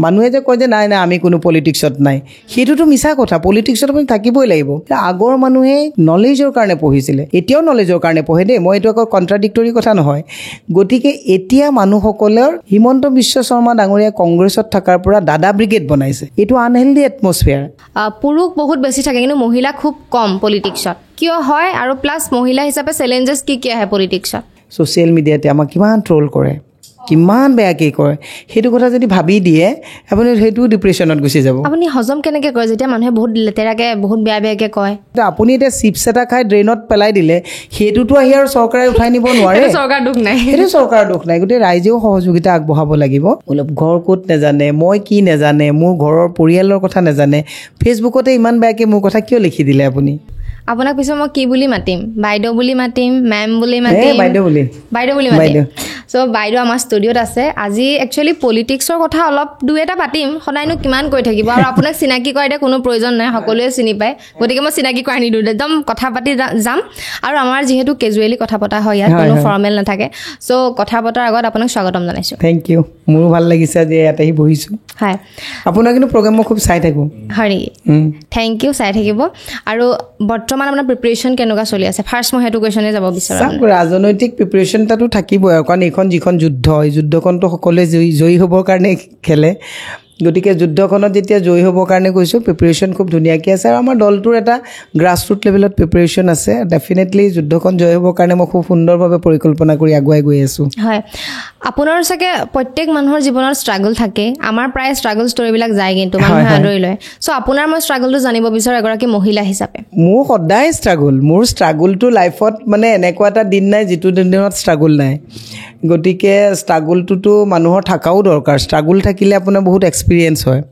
মানুহে যে কয় যে নাই নাই আমি কোনো পলিটিক্সত নাই, সেইটোতো মিছা কথা। পলিটিক্সত আপুনি থাকিবই লাগিব। আগৰ মানুহে নলেজৰ কাৰণে পঢ়িছিলে, এতিয়াও নলেজৰ কাৰণে পঢ়ে দেই, মই এইটো আকৌ কণ্ট্ৰাডিক্টৰী কথা নহয়। গতিকে এতিয়া মানুহসকলৰ হিমন্ত বিশ্ব শৰ্মা ডাঙৰীয়া কংগ্ৰেছত থকাৰ পৰা দাদা ব্ৰিগেড বনাইছে। এইটো আনহেল্ডি এটমছফিয়াৰ। পুৰুষ বহুত বেছি থাকে কিন্তু মহিলা খুব কম পলিটিক্সত, কিয় হয়? আৰু প্লাছ মহিলা হিচাপে চেলেঞ্জেছ কি আহে পলিটিক্সত? ছ'চিয়েল মিডিয়াতে আমাক কিমান ট্ৰল কৰে, কিমান বেয়াকৈ কৰে, সেইটো কথা যদি ভাবি দিয়ে আপুনি সেইটো ডিপ্ৰেশ্যনত গুচি যাব। আপুনি হজম কেনেকৈ কৰে যেতিয়া মানুহে বহুত লেতেৰাকৈ বহুত বেয়াকৈ কয়? আপুনি এতিয়া চিপছ এটা খাই ড্ৰেইনত পেলাই দিলে সেইটোতো আহি আৰু চৰকাৰে উঠাই নিব নোৱাৰে। চৰকাৰ দুখ নাই, সেইটো চৰকাৰৰ দুখ নাই। গোটেই ৰাইজেও সহযোগিতা আগবঢ়াব লাগিব। অলপ ঘৰ ক'ত নেজানে, মই কি নেজানে, মোৰ ঘৰৰ পৰিয়ালৰ কথা নেজানে, ফেচবুকতে ইমান বেয়াকৈ মোৰ কথা কিয় লিখি দিলে আপুনি? আপোনাক পিছত মই কি বুলি মাতিম? বাইদেউ বুলি মাতিম, মেম বুলি মাতিম? বাইদেউ বুলি মাতিম। চ' বাইদেউ আমাৰ ষ্টুডিঅ'ত আছে। আজি একচুৱেলি পলিটিক্সৰ কথা অলপ দুই এটা পাতিম, সদায়নো কিমান কৈ থাকিব। আৰু আপোনাক চিনাকি কৰা এতিয়া কোনো প্ৰয়োজন নাই, সকলোৱে চিনি পায়। গতিকে মই চিনাকি কৰাই নিদিওঁ, একদম কথা পাতি যাম। আৰু আমাৰ যিহেতু কেজুৱেলি কথা পতা হয়, ইয়াত কোনো ফৰ্মেল নাথাকে। চ' কথা পতাৰ আগত আপোনাক স্বাগতম জনাইছোঁ। থেংক ইউ, মোৰো ভাল লাগিছে যে ইয়াত আহি বহিছোঁ। হয়, আপোনাৰ কিন্তু প্ৰগ্ৰেম মই খুব চাই থাকোঁ। হয় নেকি? থেংক ইউ, চাই থাকিব। আৰু বৰ্তমান আপোনাৰ প্ৰিপেৰেশ্যন কেনেকুৱা চলি আছে? ফাৰ্ষ্ট মই সেইটো কুৱেশ্যনে যাব বিচাৰোঁ। ৰাজনৈতিক প্ৰিপেৰেশ্যন এটাতো থাকিবই, কাৰণ এইখন যিখন যুদ্ধ, এই যুদ্ধখনতো সকলোৱে জয়ী হ'বৰ কাৰণে খেলে। গতিকে যুদ্ধখনত যেতিয়া জয়ী হ'বৰ কাৰণে কৈছোঁ, প্ৰিপেৰেশ্যন খুব ধুনীয়াকৈ আছে। আৰু আমাৰ দলটোৰ এটা গ্ৰাছৰুট লেভেলত প্ৰিপেৰেশ্যন আছে। ডেফিনেটলি যুদ্ধখন জয় হ'বৰ কাৰণে মই খুব সুন্দৰভাৱে পৰিকল্পনা কৰি আগুৱাই গৈ আছোঁ। হয়, আপোনাৰ চাগে প্ৰত্যেক মানুহৰ জীৱনত ষ্ট্ৰাগল থাকে। আমাৰ প্ৰায় ষ্ট্ৰাগল ষ্টৰিবিলাক যায় কিন্তু মানুহে আদৰি লয়। চ' আপোনাৰ মই ষ্ট্ৰাগলটো জানিব বিচাৰোঁ এগৰাকী মহিলা হিচাপে। মোৰ সদায় ষ্ট্ৰাগল। মোৰ ষ্ট্ৰাগলটো লাইফত মানে এনেকুৱা এটা দিন নাই যিটো দিনত ষ্ট্ৰাগল নাই। গতিকে ষ্ট্ৰাগলটোতো মানুহৰ থকাও দৰকাৰ। ষ্ট্ৰাগল থাকিলে আপোনাৰ বহুত এক্সপিৰিয়েঞ্চ হয়।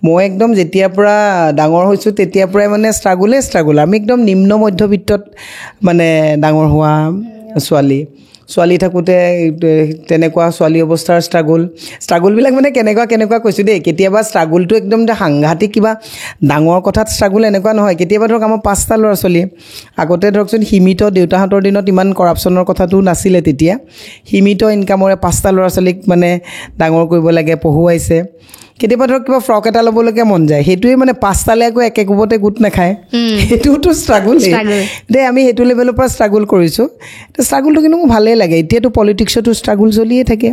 মই একদম যেতিয়াৰ পৰা ডাঙৰ হৈছোঁ তেতিয়াৰ পৰাই মানে ষ্ট্ৰাগল। আমি একদম নিম্ন মধ্যবিত্তত মানে ডাঙৰ হোৱা ছোৱালী থাকোঁতে তেনেকুৱা ছোৱালী অৱস্থাৰ ষ্ট্ৰাগলবিলাক মানে কেনেকুৱা কৈছোঁ দেই। কেতিয়াবা ষ্ট্ৰাগলটো একদম সাংঘাতিক কিবা ডাঙৰ কথাত ষ্ট্ৰাগল এনেকুৱা নহয়। কেতিয়াবা ধৰক আমাৰ 5টা ল'ৰা ছোৱালী, আগতে ধৰকচোন সীমিত, দেউতাহঁতৰ দিনত ইমান কৰাপশ্যনৰ কথাটো নাছিলে তেতিয়া। সীমিত ইনকামৰে 5টা ল'ৰা ছোৱালীক মানে ডাঙৰ কৰিব লাগে, পঢ়ুৱাইছে। কেতিয়াবা ধৰক কিবা ফ্ৰক এটা ল'বলৈকে মন যায়, সেইটোৱে মানে 5টালে আকৌ একে কোবতে গোট নাখায়, সেইটোতো ষ্ট্ৰাগল দেই। আমি সেইটো লেভেলৰ পৰা ষ্ট্ৰাগল কৰিছোঁ। ষ্ট্ৰাগলটো কিন্তু মোৰ ভালেই লাগে। এতিয়াতো পলিটিক্সতো ষ্ট্ৰাগল চলিয়ে থাকে।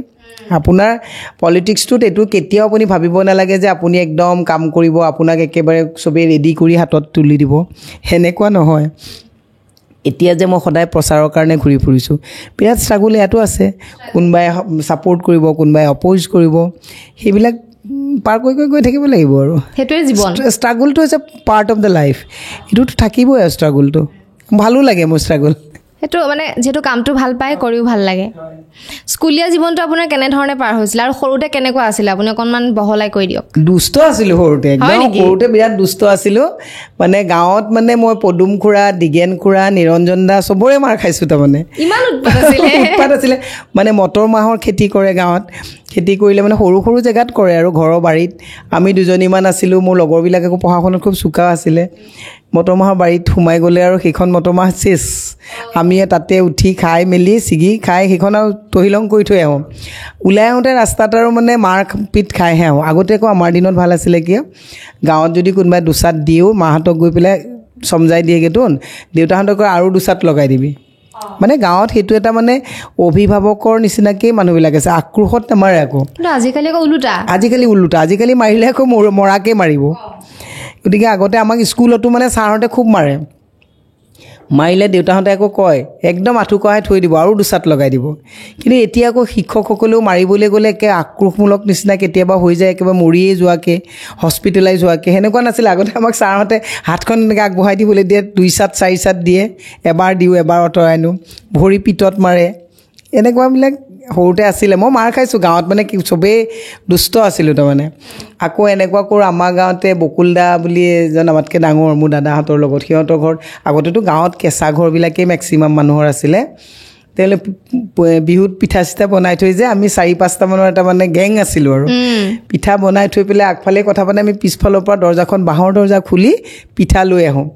আপোনাৰ পলিটিক্সটোত এইটো কেতিয়াও আপুনি ভাবিব নালাগে যে আপুনি একদম কাম কৰিব, আপোনাক একেবাৰে চবেই ৰেডি কৰি হাতত তুলি দিব, সেনেকুৱা নহয়। এতিয়া যে মই সদায় প্ৰচাৰৰ কাৰণে ঘূৰি ফুৰিছোঁ, বিৰাট ষ্ট্ৰাগল ইয়াতো আছে। কোনোবাই ছাপোৰ্ট কৰিব, কোনোবাই অপ'জ কৰিব, সেইবিলাক পাৰ গৈ থাকিব লাগিব। আৰু সেইটোৱে জীৱন। ষ্ট্ৰাগলটো হৈছে পাৰ্ট অফ দ্য লাইফ। এইটোতো থাকিবই আৰু ষ্ট্ৰাগলটো। ভালো লাগে মোৰ ষ্ট্ৰাগল। সেইটো মানে যিহেতু কামটো ভাল পায়, কৰিও ভাল লাগে। স্কুলীয়া জীৱনটো আপোনাৰ কেনেধৰণে পাৰ হৈছিলে আৰু সৰুতে কেনেকুৱা আছিলে? আপুনি অকণমান বহলাই কৈ দিয়ক। দুষ্ট আছিলোঁ সৰুতে, সৰুতে বিৰাট দুষ্ট আছিলোঁ। মানে গাঁৱত মানে মই পদুম খুৰা, দিগেন খুৰা, নিৰঞ্জন দা চবৰে মাৰ খাইছোঁ। তাৰমানে ইমান উৎপাত আছিলে। মানে মটৰ মাহৰ খেতি কৰে গাঁৱত। খেতি কৰিলে মানে সৰু সৰু জেগাত কৰে আৰু ঘৰৰ বাৰীত। আমি দুজনীমান আছিলোঁ। মোৰ লগৰবিলাক আকৌ পঢ়া শুনাত খুব চোকা আছিলে। মটৰ মাহৰ বাৰীত সোমাই গ'লে আৰু সেইখন মটৰ মাহ চেচ। আমি তাতে উঠি খাই মেলি ছিগি খাই সেইখন আৰু তহিলং কৰি থৈ আহোঁ। ওলাই আহোঁতে ৰাস্তাত আৰু মানে মাৰ পিট খাইহে আহোঁ। আগতে আকৌ আমাৰ দিনত ভাল আছিলে কিয়, গাঁৱত যদি কোনোবাই দুচাত দিও মাহঁতক গৈ পেলাই চমজাই দিয়েগৈতো, দেউতাহঁতক আৰু দুচাত লগাই দিবি। মানে গাঁৱত সেইটো এটা মানে অভিভাৱকৰ নিচিনাকেই মানুহবিলাক আছে, আক্ৰোশত নামাৰে আকৌ। আজিকালি ওলোটা। আজিকালি মাৰিলে আকৌ মৰাকে মাৰিব। গতিকে আগতে আমাক স্কুলতো মানে ছাৰহঁতে খুব মাৰিলে দেউতাহঁতে আকৌ কয় একদম আঁঠু কঢ়াই থৈ দিব আৰু দুচাত লগাই দিব। কিন্তু এতিয়া আকৌ শিক্ষকসকলেও মাৰিবলৈ গ'লে একে আক্ৰোশমূলক নিচিনা কেতিয়াবা হৈ যায়, একেবাৰে মৰিয়েই যোৱাকৈ, হস্পিটেলাইজ হোৱাকৈ। সেনেকুৱা নাছিলে। আগতে আমাক ছাৰহঁতে হাতখন এনেকৈ আগবঢ়াই দিবলৈ দিয়ে, 2 চাত 4 চাত দিয়ে, এবাৰ দিওঁ এবাৰ আঁতৰাই আনো, ভৰি পিতত মাৰে, এনেকুৱাবিলাক সৰুতে আছিলে। মই মাৰ খাইছোঁ গাঁৱত, মানে কি চবেই দুষ্ট আছিলোঁ তাৰমানে। আকৌ এনেকুৱা কৰোঁ, আমাৰ গাঁৱতে বকুল দা বুলি এজন আমাতকৈ ডাঙৰ, মোৰ দাদাহঁতৰ লগত, সিহঁতৰ ঘৰত আগতেতো গাঁৱত কেঁচা ঘৰবিলাকেই মেক্সিমাম মানুহৰ আছিলে। তেতিয়াহ'লে বিহুত পিঠা চিঠা বনাই থৈ যে আমি 4-5টা মানৰ এটা মানে গেং আছিলোঁ আৰু পিঠা বনাই থৈ পেলাই আগফালে কথা পাতে আমি পিছফালৰ পৰা দৰ্জাখন বাঁহৰ দৰ্জা খুলি পিঠা লৈ আহোঁ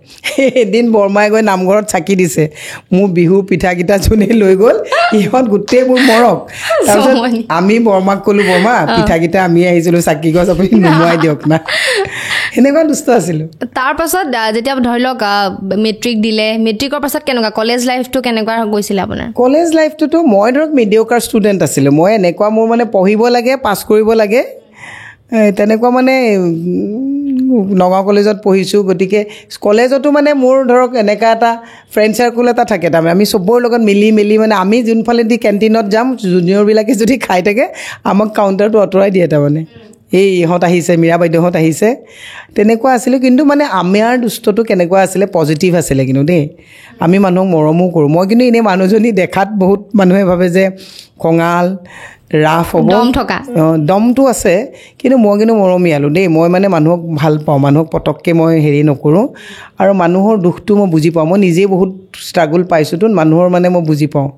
এদিন বৰমাই গৈ নামঘৰত চাকি দিছে মোৰ বিহু পিঠাকেইটা যোনে লৈ গ'ল ইহঁত গোটেইবোৰ মৰক তাৰপিছত আমি বৰমাক ক'লোঁ বৰমা পিঠাকেইটা আমি আহিছিলোঁ চাকি গছ আপুনি নুমুৱাই দিয়ক না সেনেকুৱা দুষ্ট আছিলোঁ তাৰপাছত যেতিয়া ধৰি লওক মেট্ৰিক দিলে মেট্ৰিকৰ পাছত কেনেকুৱা কলেজ লাইফটো কেনেকুৱা গৈছিলে আপোনাৰ কলেজ লাইফটোতো মই ধৰক মিডিঅ'কাৰ ষ্টুডেণ্ট আছিলোঁ মই এনেকুৱা মোৰ মানে পঢ়িব লাগে পাছ কৰিব লাগে তেনেকুৱা মানে নগাঁও কলেজত পঢ়িছোঁ গতিকে কলেজতো মানে মোৰ ধৰক এনেকুৱা এটা ফ্ৰেণ্ড চাৰ্কুল এটা থাকে তাৰমানে আমি চবৰ লগত মিলি মানে আমি যোনফালেদি কেণ্টিনত যাম জুনিয়ৰবিলাকে যদি খাই থাকে আমাক কাউণ্টাৰটো আঁতৰাই দিয়ে তাৰমানে এই ইহঁত আহিছে মীৰা বাইদেউহঁত আহিছে তেনেকুৱা আছিলোঁ কিন্তু মানে আমাৰ দুষ্টটো কেনেকুৱা আছিলে পজিটিভ আছিলে কিন্তু দেই আমি মানুহক মৰমো কৰোঁ মই কিন্তু এনেই মানুহজনী দেখাত বহুত মানুহে ভাবে যে খঙাল ৰাফ হ'ব দমটো আছে কিন্তু মই কিন্তু মৰমীয়ালোঁ দেই মই মানে মানুহক ভাল পাওঁ মানুহক পটককৈ মই হেৰি নকৰোঁ আৰু মানুহৰ দুখটো মই বুজি পাওঁ মই নিজেই বহুত ষ্ট্ৰাগল পাইছোঁতো মানুহৰ মানে মই বুজি পাওঁ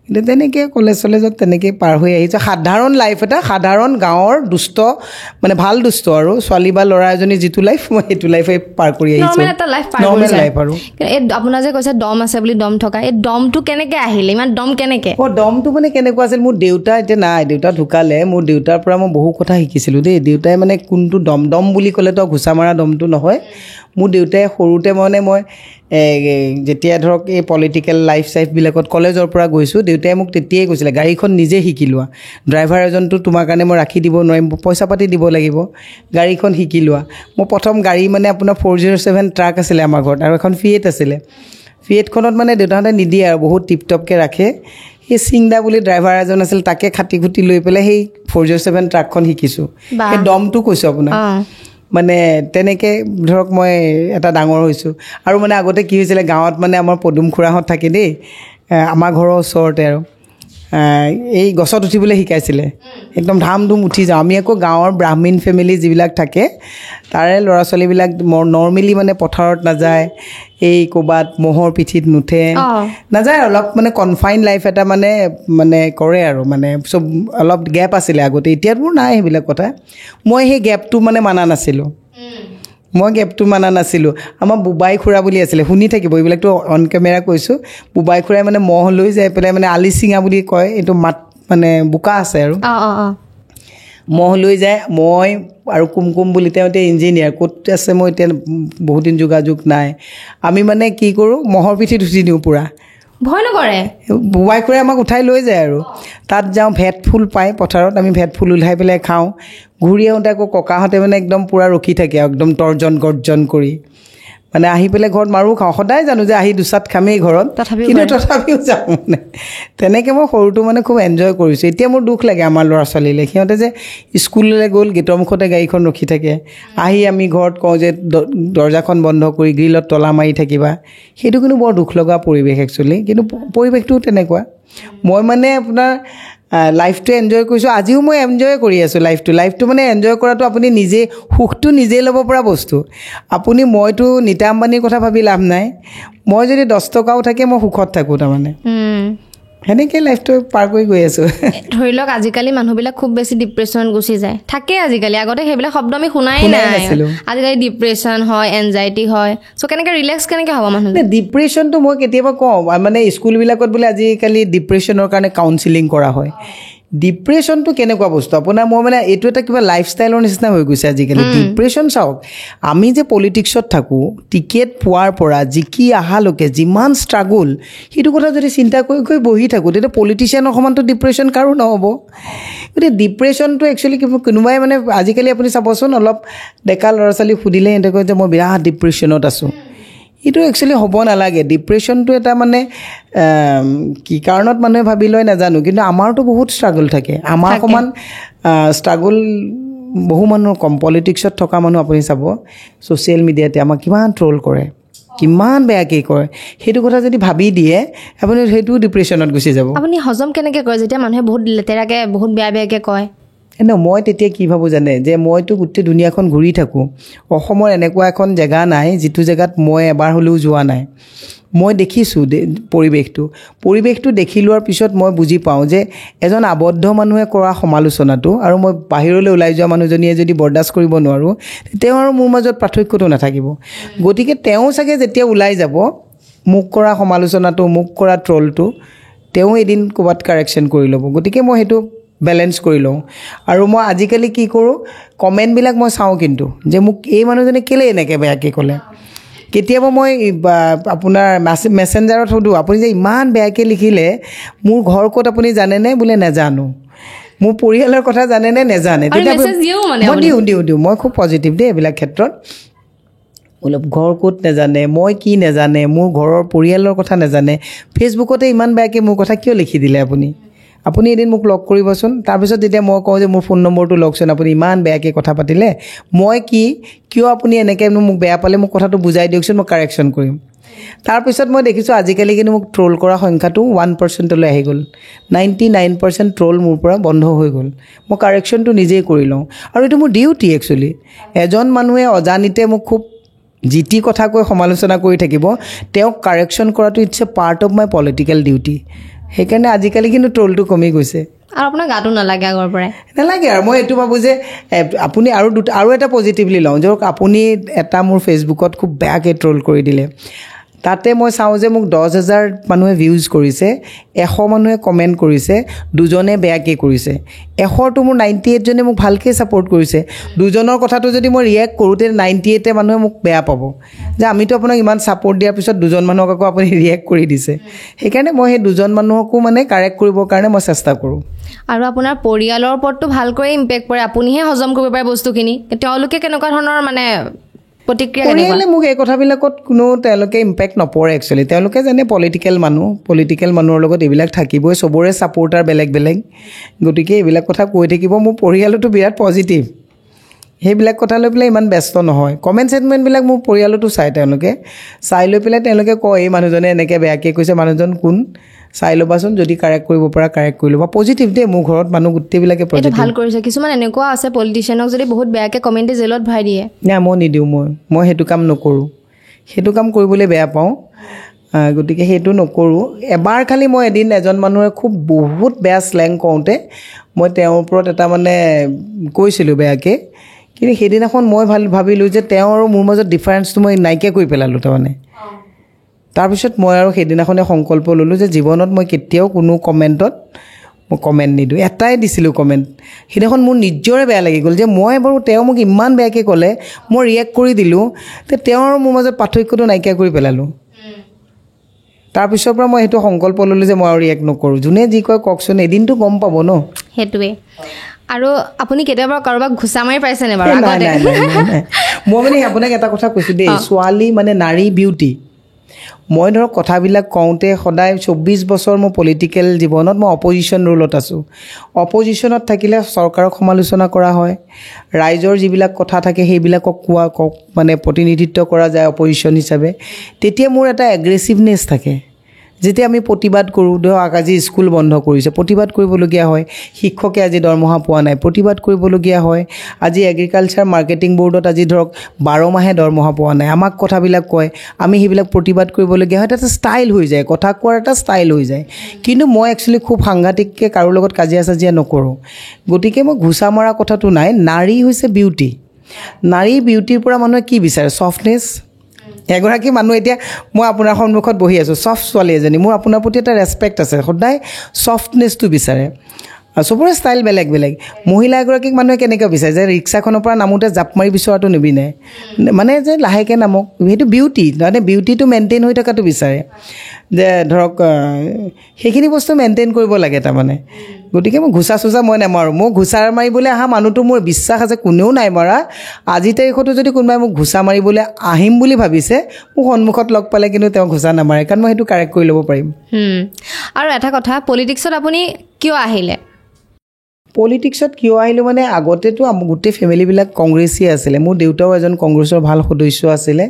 কিন্তু তেনেকৈ কলেজত তেনেকৈ পাৰ হৈ আহিছোঁ সাধাৰণ লাইফ এটা সাধাৰণ গাঁৱৰ দুষ্ট মানে ভাল দুষ্ট আৰু ছোৱালী বা ল'ৰা এজনী যিটো লাইফ মই সেইটো লাইফে পাৰ কৰি আহিছোঁ নৰ্মেল লাইফ আৰু আপোনাৰ যে কৈছে দম আছে বুলি দম থকা এই দমটো কেনেকৈ আহিলে ইমান দম কেনেকৈ দমটো মানে কেনেকুৱা আছিল মোৰ দেউতা এতিয়া নাই দেউতা ঢুকালে মোৰ দেউতাৰ পৰা মই বহু কথা শিকিছিলোঁ দেই দেউতাই মানে কোনটো দম বুলি ক'লেতো ঘুচা মৰা দমটো নহয় মোৰ দেউতাই সৰুতে মানে মই যেতিয়া ধৰক এই পলিটিকেল লাইফবিলাকত কলেজৰ পৰা গৈছোঁ দেউতাই মোক তেতিয়াই কৈছিলে গাড়ীখন নিজে শিকি লোৱা ড্ৰাইভাৰ এজনটো তোমাৰ কাৰণে মই ৰাখি দিব নোৱাৰিম পইচা পাতি দিব লাগিব গাড়ীখন শিকি লোৱা মই প্ৰথম গাড়ী মানে আপোনাৰ 407 ট্ৰাক আছিলে আমাৰ ঘৰত আৰু এখন ফিয়েট আছিলে ফিয়েটখনত মানে দেউতাহঁতে নিদিয়ে আৰু বহুত টিপটপকৈ ৰাখে সেই সিংদা বুলি ড্ৰাইভাৰ এজন আছিল তাকে খাটি খুটি লৈ পেলাই সেই 407 ট্ৰাকখন শিকিছোঁ সেই দমটো কৈছোঁ আপোনাৰ মানে তেনেকৈ ধৰক মই এটা ডাঙৰ হৈছোঁ আৰু মানে আগতে কি হৈছিলে গাঁৱত মানে আমাৰ পদুম খুৰাহঁত থাকে দেই আমাৰ ঘৰৰ ওচৰতে আৰু এই গছত উঠিবলৈ শিকাইছিলে একদম ধাম ধুম উঠি যাওঁ আমি আকৌ গাঁৱৰ ব্ৰাহ্মীণ ফেমিলি যিবিলাক থাকে তাৰে ল'ৰা ছোৱালীবিলাক নৰ্মেলি মানে পথাৰত নাযায় এই ক'ৰবাত ম'হৰ পিঠিত নুঠে নাযায় অলপ মানে কনফাইন লাইফ এটা মানে কৰে আৰু মানে চব অলপ গেপ আছিলে আগতে এতিয়াতো নাই সেইবিলাক কথা মই সেই গেপটো মানে মানা নাছিলোঁ আমাৰ বুবাই খুৰা বুলি আছিলে শুনি থাকিব এইবিলাকতো অন কেমেৰা কৈছোঁ বুবাই খুৰাই মানে মহ লৈ যাই পেলাই মানে আলি চিঙা বুলি কয় এইটো মাত মানে বোকা আছে আৰু মহ লৈ যায় মই আৰু কুমকুম বুলি তেওঁ এতিয়া ইঞ্জিনিয়াৰ ক'ত আছে মই এতিয়া বহুত দিন যোগাযোগ নাই আমি মানে কি কৰোঁ মহৰ পিঠিত উঠি দিওঁ পূৰা ভয় নকৰে বুবাই খুৰাই আমাক উঠাই লৈ যায় আৰু তাত যাওঁ ভেট ফুল পায় পথাৰত আমি ভেট ফুল উলাই পেলাই খাওঁ ঘূৰি আহোঁতে আকৌ ককাহঁতে মানে একদম পূৰা ৰখি থাকে একদম তৰ্জন গৰ্জন কৰি মানে আহি পেলাই ঘৰত মাৰো খাওঁ সদায় জানো যে আহি দুচাত খামেই ঘৰত কিন্তু তথাপিও যাওঁ মানে তেনেকৈ মই সৰুটো মানে খুব এনজয় কৰিছোঁ এতিয়া মোৰ দুখ লাগে আমাৰ ল'ৰা ছোৱালীলৈ সিহঁতে যে স্কুললৈ গ'ল গেটৰ মুখতে গাড়ীখন ৰখি থাকে আহি আমি ঘৰত কওঁ যে দৰ্জাখন বন্ধ কৰি গ্ৰিলত তলা মাৰি থাকিবা সেইটো কিন্তু বৰ দুখ লগা পৰিৱেশ একচুৱেলি কিন্তু পৰিৱেশটো তেনেকুৱা মই মানে আপোনাৰ লাইফটো এনজয় কৰিছোঁ আজিও মই এনজয় কৰি আছোঁ লাইফটো মানে এনজয় কৰাটো আপুনি নিজে সুখটো নিজেই ল'ব পৰা বস্তু আপুনি মইতো নীতা আম্বানীৰ কথা ভাবি লাভ নাই মই যদি 10 টকাও থাকে মই সুখত থাকোঁ তাৰমানে সেনেকৈ লাইফটো পাৰ কৰি গৈ আছোঁ ধৰি লওক আজিকালি মানুহবিলাক খুব বেছি ডিপ্ৰেশ্যন গুচি যায় থাকে আজিকালি আগতে সেইবিলাক শব্দ আমি শুনাই নাই আজিকালি ডিপ্ৰেশ্যন হয় এনজাইটি হয় চ' কেনেকৈ ৰিলেক্স কেনেকৈ হ'ব মানুহ ডিপ্ৰেশ্যনটো মই কেতিয়াবা কওঁ মানে স্কুলবিলাকত বোলে আজিকালি ডিপ্ৰেশ্যনৰ কাৰণে কাউন্সিলিং কৰা হয় ডিপ্ৰেশ্যনটো কেনেকুৱা বস্তু আপোনাৰ মই মানে এইটো এটা কিবা লাইফষ্টাইলৰ নিচিনা হৈ গৈছে আজিকালি ডিপ্ৰেশ্যন চাওক আমি যে পলিটিক্সত থাকোঁ টিকেট পোৱাৰ পৰা জিকি অহালৈকে যিমান ষ্ট্ৰাগল সেইটো কথা যদি চিন্তা কৰি বহি থাকোঁ তেতিয়া পলিটিচিয়ানৰ সমানটো ডিপ্ৰেশ্যন কাৰো নহ'ব গতিকে ডিপ্ৰেশ্যনটো একচুৱেলি কোনোবাই মানে আজিকালি আপুনি চাবচোন অলপ ডেকা ল'ৰা ছোৱালী সুধিলে সিহঁতে কয় যে মই বিৰাট ডিপ্ৰেশ্যনত আছোঁ এইটো একচুৱেলি হ'ব নালাগে ডিপ্ৰেশ্যনটো এটা মানে কি কাৰণত মানুহে ভাবি লয় নাজানো কিন্তু আমাৰতো বহুত ষ্ট্ৰাগল থাকে আমাৰ সমান ষ্ট্ৰাগল বহু মানুহৰ কম পলিটিক্সত থকা মানুহ আপুনি চাব ছ'চিয়েল মিডিয়াতে আমাক কিমান ট্ৰল কৰে কিমান বেয়াকৈ কৰে সেইটো কথা যদি ভাবি দিয়ে আপুনি সেইটোও ডিপ্ৰেশ্যনত গুচি যাব আপুনি হজম কেনেকৈ কৰে যেতিয়া মানুহে বহুত লেতেৰাকৈ বহুত বেয়াকৈ কয় মই তেতিয়া কি ভাবোঁ জানে যে মইতো গোটেই দুনিয়াখন ঘূৰি থাকোঁ অসমৰ এনেকুৱা এখন জেগা নাই যিটো জেগাত মই এবাৰ হ'লেও যোৱা নাই মই দেখিছোঁ পৰিৱেশটো দেখি লোৱাৰ পিছত মই বুজি পাওঁ যে এজন আবদ্ধ মানুহে কৰা সমালোচনাটো আৰু মই বাহিৰলৈ ওলাই যোৱা মানুহজনীয়ে যদি বৰদাস্ত কৰিব নোৱাৰোঁ তেওঁ আৰু মোৰ মাজত পাৰ্থক্যটো নাথাকিব গতিকে তেওঁ চাগে যেতিয়া ওলাই যাব মোক কৰা সমালোচনাটো মোক কৰা ট্ৰলটো তেওঁ এদিন ক'ৰবাত কাৰেকশ্যন কৰি ল'ব গতিকে মই সেইটো বেলেঞ্চ কৰি লওঁ আৰু মই আজিকালি কি কৰোঁ কমেণ্টবিলাক মই চাওঁ কিন্তু যে মোক এই মানুহজনে কেলৈ এনেকৈ বেয়াকৈ ক'লে কেতিয়াবা মই আপোনাৰ মেছেঞ্জাৰত সুধোঁ আপুনি যে ইমান বেয়াকৈ লিখিলে মোৰ ঘৰ ক'ত আপুনি জানেনে বোলে নেজানো মোৰ পৰিয়ালৰ কথা জানেনে নেজানে তেতিয়া মই দিওঁ মই খুব পজিটিভ দেই এইবিলাক ক্ষেত্ৰত অলপ ঘৰ ক'ত নেজানে মই কি নেজানে মোৰ ঘৰৰ পৰিয়ালৰ কথা নেজানে ফেচবুকতে ইমান বেয়াকৈ মোৰ কথা কিয় লিখি দিলে আপুনি এদিন মোক লগ কৰিবচোন তাৰপিছত যেতিয়া মই কওঁ যে মোৰ ফোন নম্বৰটো লওকচোন আপুনি ইমান বেয়াকৈ কথা পাতিলে মই কিয় আপুনি এনেকৈ মোক বেয়া পালে মোক কথাটো বুজাই দিয়কচোন মই কাৰেকশ্যন কৰিম তাৰপিছত মই দেখিছোঁ আজিকালি কিন্তু মোক ট্ৰল কৰা সংখ্যাটো 1%লৈ আহি গ'ল 99% ট্ৰল মোৰ পৰা বন্ধ হৈ গ'ল মই কাৰেকশ্যনটো নিজেই কৰি লওঁ আৰু এইটো মোৰ ডিউটি একচুৱেলি এজন মানুহে অজানিতে মোক খুব জিটি কথা কৈ সমালোচনা কৰি থাকিব তেওঁক কাৰেকশ্যন কৰাটো it's a part of my political duty সেইকাৰণে আজিকালি কিন্তু ট্ৰলটো কমি গৈছে আৰু আপোনাৰ গাটো নালাগে আগৰ পৰাই নালাগে আৰু মই এইটো ভাবোঁ যে আপুনি আৰু এটা পজিটিভলি লওঁ য'ক আপুনি এটা মোৰ ফেচবুকত খুব বেয়াকৈ ট্ৰল কৰি দিলে তাতে মই চাওঁ যে মোক 10,000 মানুহে ভিউজ কৰিছে 100 মানুহে কমেণ্ট কৰিছে 2জনে বেয়াকৈ কৰিছে 100টো মোৰ 98জনে মোক ভালকৈ ছাপোৰ্ট কৰিছে 2জনৰ কথাটো যদি মই ৰিয়েক্ট কৰোঁ তে 98 মানুহে মোক বেয়া পাব যে আমিতো আপোনাক ইমান ছাপোৰ্ট দিয়াৰ পিছত 2জন মানুহক আকৌ আপুনি ৰিয়েক্ট কৰি দিছে সেইকাৰণে মই সেই 2জন মানুহকো মানে কাৰেক্ট কৰিবৰ কাৰণে মই চেষ্টা কৰোঁ আৰু আপোনাৰ পৰিয়ালৰ ওপৰতো ভালকৈ ইম্পেক্ট পৰে আপুনিহে হজম কৰিব পাৰে বস্তুখিনি তেওঁলোকে কেনেকুৱা ধৰণৰ মানে প্ৰতিক্ৰিয়া কৰিলে মোক এই কথাবিলাকত কোনো তেওঁলোকে ইম্পেক্ট নপৰে একচুৱেলি তেওঁলোকে জানে পলিটিকেল মানুহৰ লগত এইবিলাক থাকিবই চবৰে ছাপোৰ্টাৰ বেলেগ গতিকে এইবিলাক কথা কৈ থাকিব মোৰ পৰিয়ালতো বিৰাট পজিটিভ সেইবিলাক কথা লৈ পেলাই ইমান ব্যস্ত নহয় কমেণ্ট ছেগমেণ্টবিলাক মোৰ পৰিয়ালতো তেওঁলোকে চাই লৈ পেলাই তেওঁলোকে কয় এই মানুহজনে এনেকৈ বেয়াকৈ কৈছে মানুহজন কোন চাই ল'বাচোন যদি কাৰেক্ট কৰিব পৰা কাৰেক্ট কৰি ল'বা পজিটিভ দেই মোৰ ঘৰত মানুহ গোটেইবিলাকে পজিটিভ ভাল কৰিছে কিছুমান এনেকুৱা আছে পলিটিচিয়ানক যদি বহুত বেয়াকৈ কমেণ্টে জেলত ভৰাই দিয়ে নাই মই নিদিওঁ মই সেইটো কাম নকৰোঁ সেইটো কাম কৰিবলৈ বেয়া পাওঁ গতিকে সেইটো নকৰোঁ এবাৰ খালি মই এদিন এজন মানুহে খুব বহুত বেয়া শ্লেং কওঁতে মই তেওঁৰ ওপৰত এটা মানে কৈছিলোঁ বেয়াকৈ কিন্তু সেইদিনাখন মই ভাবিলোঁ যে তেওঁ আৰু মোৰ মাজত ডিফাৰেঞ্চটো মই নাইকিয়া কৰি পেলালোঁ তাৰমানে তাৰপিছত মই আৰু সেইদিনাখনে সংকল্প ল'লোঁ যে জীৱনত মই কেতিয়াও কোনো কমেণ্টত মই কমেণ্ট নিদিওঁ এটাই দিছিলোঁ কমেণ্ট সেইদিনাখন মোৰ নিজৰে বেয়া লাগি গ'ল যে মই বাৰু তেওঁ মোক ইমান বেয়াকৈ ক'লে মই ৰিয়েক্ট কৰি দিলোঁ তে তেওঁ আৰু মোৰ মাজত পাৰ্থক্যটো নাইকিয়া কৰি পেলালোঁ তাৰপিছৰ পৰা মই সেইটো সংকল্প ল'লোঁ যে মই আৰু ৰিয়েক্ট নকৰোঁ যোনে যি কয় কওকচোন এদিনটো গম পাব ন সেইটোৱে আৰু আপুনি কেতিয়াবা কাৰোবাক ঘুচা মাৰি পাইছেনে বাৰু আগতে মই মানে আপোনাক এটা কথা কৈছোঁ দেই ছোৱালী মানে নাৰী বিউটি মই ধৰক কথাবিলাক কওঁতে সদায় 24 বছৰ মোৰ পলিটিকেল জীৱনত মই অপজিশ্যন ৰোলত আছোঁ অপজিশ্যনত থাকিলে চৰকাৰক সমালোচনা কৰা হয় ৰাইজৰ যিবিলাক কথা থাকে সেইবিলাকক মানে প্ৰতিনিধিত্ব কৰা যায় অপজিশ্যন হিচাপে তেতিয়া মোৰ এটা এগ্ৰেছিভনেছ থাকে যেতিয়া আমি প্ৰতিবাদ কৰোঁ ধৰক আজি স্কুল বন্ধ কৰিছে প্ৰতিবাদ কৰিবলগীয়া হয় শিক্ষকে আজি দৰমহা পোৱা নাই প্ৰতিবাদ কৰিবলগীয়া হয় আজি এগ্ৰিকালচাৰ মাৰ্কেটিং বৰ্ডত আজি ধৰক 12 মাহে দৰমহা পোৱা নাই আমাক কথাবিলাক কয় আমি সেইবিলাক প্ৰতিবাদ কৰিবলগীয়া হয় এটা ষ্টাইল হৈ যায় কথা কোৱাৰ এটা ষ্টাইল হৈ যায় কিন্তু মই একচুৱেলি খুব সাংঘাতিককৈ কাৰোৰ লগত কাজিয়া নকৰোঁ গতিকে মই ঘুচা মৰা কথাটো নাই নাৰী হৈছে বিউটি নাৰী বিউটিৰ পৰা মানুহে কি বিচাৰে ছফ্টনেছ এগৰাকী মানুহ এতিয়া মই আপোনাৰ সন্মুখত বহি আছোঁ ছফ্ট ছোৱালী এজনী মোৰ আপোনাৰ প্ৰতি এটা ৰেচপেক্ট আছে সদায় ছফ্টনেছটো বিচাৰে চবৰে ষ্টাইল বেলেগ মহিলা এগৰাকীক মানুহে কেনেকৈ বিচাৰে যে ৰিক্সাখনৰ পৰা নামোতে জাপ মাৰি বিচৰাটো নিবিনে মানে যে লাহেকৈ নামক সেইটো বিউটি মানে বিউটিটো মেইনটেইন হৈ থকাটো বিচাৰে যে ধৰক সেইখিনি বস্তু মেইনটেইন কৰিব লাগে তাৰমানে গতিকে মই ঘুচা মই নামাৰোঁ মই ঘুচা মাৰিবলৈ অহা মানুহটো মোৰ বিশ্বাস আছে কোনেও নাই মৰা আজি তাৰিখতো যদি কোনোবাই মোক ঘুচা মাৰিবলৈ আহিম বুলি ভাবিছে মোক সন্মুখত লগ পালে কিন্তু তেওঁ ঘুচা নামাৰে কাৰণ মই সেইটো কাৰেক্ট কৰি ল'ব পাৰিম আৰু এটা কথা পলিটিক্সত আপুনি কিয় আহিলে পলিটিক্সত কিয় আহিলোঁ মানে আগতেতো গোটেই ফেমিলিবিলাক কংগ্ৰেছী আছিলে মোৰ দেউতাও এজন কংগ্ৰেছৰ ভাল সদস্য আছিলে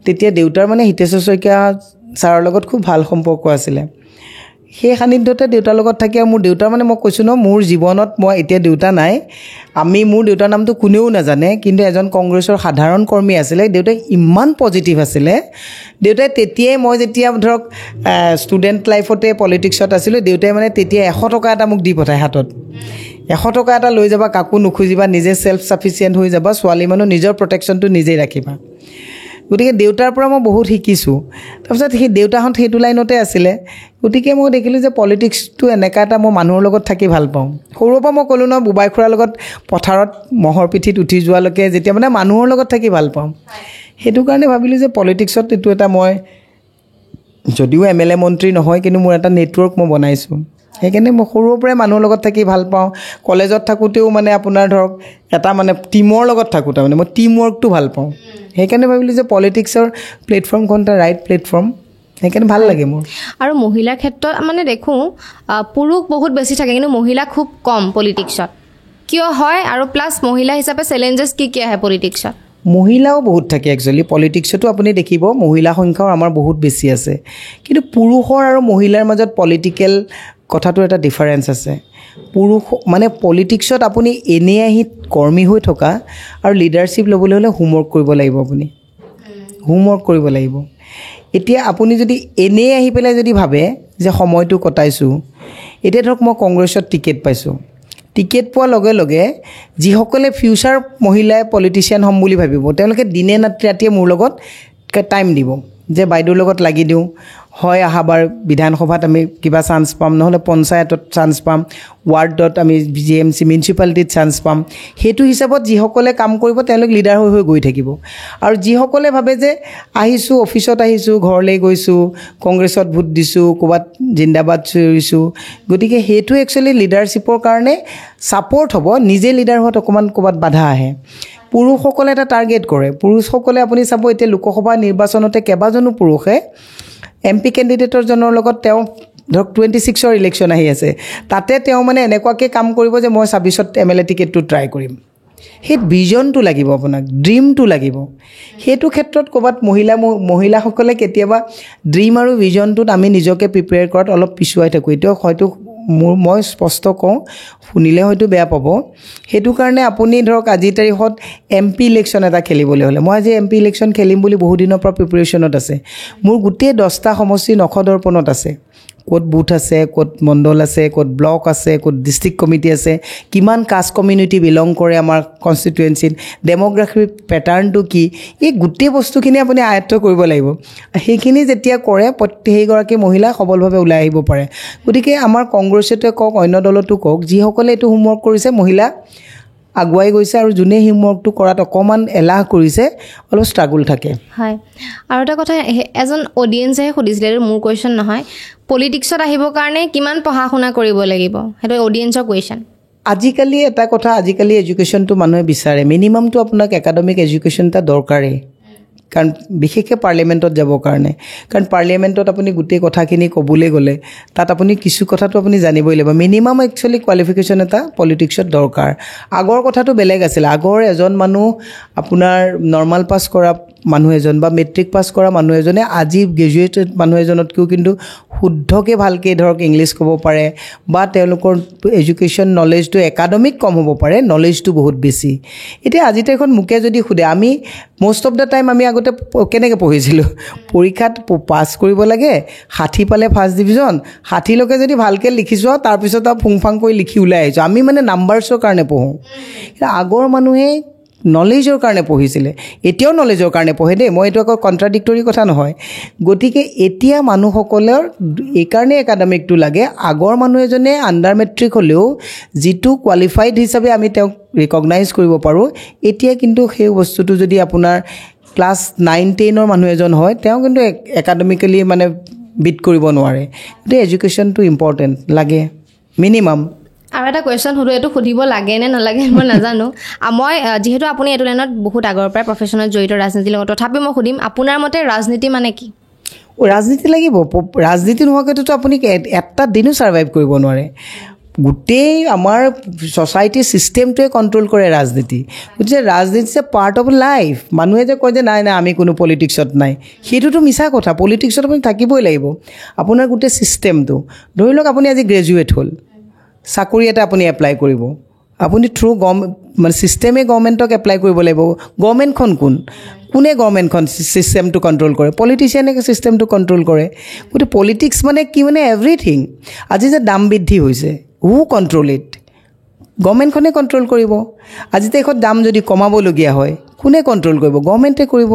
তেতিয়া দেউতাৰ মানে হিতেশ্বৰ শইকীয়া ছাৰৰ লগত খুব ভাল সম্পৰ্ক আছিলে সেই সান্নিধ্যতে দেউতাৰ লগত থাকি আৰু মোৰ দেউতা মানে মই কৈছোঁ ন মোৰ জীৱনত মই এতিয়া দেউতা নাই মোৰ দেউতাৰ নামটো কোনেও নাজানে কিন্তু এজন কংগ্ৰেছৰ সাধাৰণ কৰ্মী আছিলে দেউতাই ইমান পজিটিভ আছিলে দেউতাই তেতিয়াই মই যেতিয়া ধৰক ষ্টুডেণ্ট লাইফতে পলিটিক্সত আছিলোঁ দেউতাই মানে তেতিয়া 100 টকা এটা মোক দি পঠায় হাতত 100 টকা এটা লৈ যাবা কাকো নুখুজিবা নিজে সেলফ সাফিচিয়েণ্ট হৈ যাবা ছোৱালী মানুহ নিজৰ প্ৰটেকশ্যনটো নিজেই ৰাখিবা গতিকে দেউতাৰ পৰা মই বহুত শিকিছোঁ তাৰপিছত সেই দেউতাহঁত সেইটো লাইনতে আছিলে গতিকে মই দেখিলোঁ যে পলিটিক্সটো এনেকুৱা এটা মই মানুহৰ লগত থাকি ভাল পাওঁ সৰুৰ পৰা মই ক'লোঁ ন বুবাই খুৰাৰ লগত পথাৰত মহৰ পিঠিত উঠি যোৱালৈকে যেতিয়া মানে মানুহৰ লগত থাকি ভাল পাওঁ সেইটো কাৰণে ভাবিলোঁ যে পলিটিক্সত এইটো এটা মই যদিও MLA মন্ত্ৰী নহয় কিন্তু মোৰ এটা নেটৱৰ্ক মই বনাইছোঁ সেইকাৰণে মই সৰুৰ পৰাই মানুহৰ লগত থাকি ভাল পাওঁ কলেজত থাকোঁতেও মানে আপোনাৰ ধৰক এটা মানে টিমৰ লগত থাকোঁ তাৰমানে মই টিম ৱৰ্কটো ভাল পাওঁ সেইকাৰণে ভাবিলোঁ যে পলিটিক্সৰ প্লেটফৰ্মখন এটা ৰাইট প্লেটফৰ্ম সেইকাৰণে ভাল লাগে মোৰ আৰু মহিলাৰ ক্ষেত্ৰত মানে দেখোঁ পুৰুষ বহুত বেছি থাকে কিন্তু মহিলা খুব কম পলিটিক্সত কিয় হয় আৰু প্লাছ মহিলা হিচাপে চেলেঞ্জেছ কি আহে পলিটিক্সত মহিলাও বহুত থাকে একচুৱেলি পলিটিক্সতো আপুনি দেখিব মহিলা সংখ্যাও আমাৰ বহুত বেছি আছে কিন্তু পুৰুষৰ আৰু মহিলাৰ মাজত পলিটিকেল কথাটো এটা ডিফাৰেঞ্চ আছে পুৰুষ মানে পলিটিক্সত আপুনি এনেই আহি কৰ্মী হৈ থকা আৰু লিডাৰশ্বিপ ল'বলৈ হ'লে হোমৱৰ্ক কৰিব লাগিব আপুনি হোমৱৰ্ক কৰিব লাগিব এতিয়া আপুনি যদি এনেই আহি পেলাই যদি ভাবে যে সময়টো কটাইছোঁ এতিয়া ধৰক মই কংগ্ৰেছত টিকেট পাইছোঁ টিকেট পোৱাৰ লগে লগে যিসকলে ফিউচাৰ মহিলাই পলিটিচিয়ান হ'ম বুলি ভাবিব তেওঁলোকে দিনে ৰাতিয়ে মোৰ লগত টাইম দিব যে বাইদেউৰ লগত লাগি দিওঁ হয় আহাবাৰ বিধানসভাত আমি কিবা চান্স পাম নহ'লে পঞ্চায়তত চান্স পাম ৱাৰ্ডত আমি GMC মিউনিচিপালিটিত চান্স পাম সেইটো হিচাপত যিসকলে কাম কৰিব তেওঁলোক লিডাৰ হৈ গৈ থাকিব আৰু যিসকলে ভাবে যে আহিছোঁ অফিচত আহিছোঁ ঘৰলৈ গৈছোঁ কংগ্ৰেছত ভোট দিছোঁ ক'ৰবাত জিন্দাবাদ চিঞৰিছোঁ গতিকে সেইটো একচুৱেলি লিডাৰশ্বিপৰ কাৰণে ছাপৰ্ট হ'ব নিজে লিডাৰ হোৱাত অকণমান ক'ৰবাত বাধা আহে পুৰুষসকলে এটা টাৰ্গেট কৰে পুৰুষসকলে আপুনি চাব এতিয়া লোকসভা নিৰ্বাচনতে কেইবাজনো পুৰুষে MP কেণ্ডিডেটৰ জনৰ লগত তেওঁ ধৰক 26ৰ ইলেকশ্যন আহি আছে তাতে তেওঁ মানে এনেকুৱাকৈ কাম কৰিব যে মই 26ত MLA টিকেটটো ট্ৰাই কৰিম সেই ভিজনটো লাগিব আপোনাক ড্ৰিমটো লাগিব সেইটো ক্ষেত্ৰত ক'ৰবাত মহিলাসকলে কেতিয়াবা ড্ৰিম আৰু ভিজনটোত আমি নিজকে প্ৰিপেয়াৰ কৰাত অলপ পিছুৱাই থাকোঁ এতিয়া হয়তো মই স্পষ্ট কওঁ শুনিলে হয়তো বেয়া পাব সেইটো কাৰণে আপুনি ধৰক আজিৰ তাৰিখত MP ইলেকশ্যন এটা খেলিবলৈ হ'লে মই আজি MP ইলেকশ্যন খেলিম বুলি বহু দিনৰ পৰা প্ৰিপেৰেশ্যনত আছে মোৰ গোটেই 10টা সমষ্টি নখদৰ্পণত আছে ক'ত বুথ আছে ক'ত মণ্ডল আছে ক'ত ব্লক আছে ক'ত ডিষ্ট্ৰিক্ট কমিটি আছে কিমান কাষ্ট কমিউনিটি বিলং কৰে আমাৰ কনষ্টিটুৱেঞ্চিত ডেম'গ্ৰাফিক পেটাৰ্ণটো কি এই গোটেই বস্তুখিনি আপুনি আয়ত্ব কৰিব লাগিব সেইখিনি যেতিয়া কৰে সেইগৰাকী মহিলা সবলভাৱে ওলাই আহিব পাৰে গতিকে আমাৰ কংগ্ৰেছতে কওক অন্য দলতো কওক যিসকলে এইটো হোমৱৰ্ক কৰিছে মহিলা আগুৱাই গৈছে আৰু যোনে হোমৱৰ্কটো কৰাত অকণমান এলাহ কৰিছে অলপ ষ্ট্ৰাগল থাকে হয় আৰু এটা কথা এজন অডিয়েঞ্চে সুধিছিলে মোৰ কুৱেশ্যন নহয় পলিটিক্সত আহিবৰ কাৰণে কিমান পঢ়া শুনা কৰিব লাগিব সেইটো অডিয়েঞ্চৰ কুৱেশ্যন আজিকালি এটা কথা আজিকালি এডুকেশ্যনটো মানুহে বিচাৰে মিনিমামটো আপোনাক একাডেমিক এডুকেশ্যন এটা দৰকাৰেই কাৰণ বিশেষকৈ পাৰ্লিয়ামেণ্টত যাবৰ কাৰণে কাৰণ পাৰ্লিয়ামেণ্টত আপুনি গোটেই কথাখিনি ক'বলৈ গ'লে তাত আপুনি কিছু কথাটো আপুনি জানিবই লাগিব মিনিমাম একচুৱেলি কোৱালিফিকেশ্যন এটা পলিটিক্সত দৰকাৰ আগৰ কথাটো বেলেগ আছিলে আগৰ এজন মানুহ আপোনাৰ নৰ্মাল পাছ কৰা মানুহ এজন বা মেট্ৰিক পাছ কৰা মানুহ এজনে আজি গ্ৰেজুৱেটেড মানুহ এজনতকৈও কিন্তু শুদ্ধকৈ ভালকৈ ধৰক ইংলিছ ক'ব পাৰে বা তেওঁলোকৰ এডুকেশ্যন নলেজটো একাডেমিক কম হ'ব পাৰে নলেজটো বহুত বেছি এতিয়া আজি তাৰিখত মোকে যদি সোধে আমি মষ্ট অফ দ্য টাইম আমি আগতে কেনেকৈ পঢ়িছিলোঁ পৰীক্ষাত পাছ কৰিব লাগে 60 পালে ফাৰ্ষ্ট ডিভিজন 60লৈকে যদি ভালকৈ লিখিছোঁ তাৰপিছত আৰু ফুংফাং কৰি লিখি ওলাই আহিছোঁ আমি মানে নাম্বাৰ্ছৰ কাৰণে পঢ়োঁ আগৰ মানুহে নলেজৰ কাৰণে পঢ়িছিলে এতিয়াও নলেজৰ কাৰণে পঢ়ে দেই মই এইটো আকৌ কণ্ট্ৰাডিক্টৰী কথা নহয় গতিকে এতিয়া মানুহসকলৰ এইকাৰণে একাডেমিকটো লাগে আগৰ মানুহ এজনে আণ্ডাৰ মেট্ৰিক হ'লেও যিটো কোৱালিফাইড হিচাপে আমি তেওঁক ৰিকগনাইজ কৰিব পাৰোঁ এতিয়া কিন্তু সেই বস্তুটো যদি আপোনাৰ ক্লাছ 9-10ৰ মানুহ এজন হয় তেওঁ কিন্তু একাডেমিকেলি মানে বিট কৰিব নোৱাৰে গতিকে এডুকেশ্যনটো ইম্পৰ্টেণ্ট লাগে মিনিমাম আৰু এটা কুৱেশ্যন সুধো এইটো সুধিব লাগে নে নালাগে মই নাজানো মই যিহেতু আপুনি এইটো লাইনত বহুত আগৰ পৰাই প্ৰফেশ্যনত জড়িত ৰাজনীতিৰ লগত তথাপি মই সুধিম আপোনাৰ মতে ৰাজনীতি মানে কি ৰাজনীতি লাগিব ৰাজনীতি নোহোৱাকৈতো আপুনি এটা দিনো ছাৰ্ভাইভ কৰিব নোৱাৰে গোটেই আমাৰ ছ'চাইটিৰ ছিষ্টেমটোৱে কণ্ট্ৰল কৰে ৰাজনীতি গতিকে ৰাজনীতি is a part of life মানুহে যে কয় যে নাই নাই আমি কোনো পলিটিক্সত নাই সেইটোতো মিছা কথা পলিটিক্সত আপুনি থাকিবই লাগিব আপোনাৰ গোটেই ছিষ্টেমটো ধৰি লওক আপুনি আজি গ্ৰেজুৱেট হ'ল চাকৰি এটা আপুনি এপ্লাই কৰিব আপুনি থ্ৰু মানে ছিষ্টেমে গভৰ্ণমেণ্টক এপ্লাই কৰিব লাগিব গভৰ্ণমেণ্টখন কোনে গভৰ্ণমেণ্টখন ছিষ্টেমটো কণ্ট্ৰল কৰে পলিটিচিয়ানে ছিষ্টেমটো কণ্ট্ৰল কৰে গতিকে পলিটিক্স মানে কি মানে এভৰিথিং আজি যে দাম বৃদ্ধি হৈছে হু কণ্ট্ৰল ইট গভৰ্ণমেণ্টখনে কণ্ট্ৰল কৰিব আজি দেশত দাম যদি কমাবলগীয়া হয় কোনে কণ্ট্ৰল কৰিব গভৰ্ণমেণ্টে কৰিব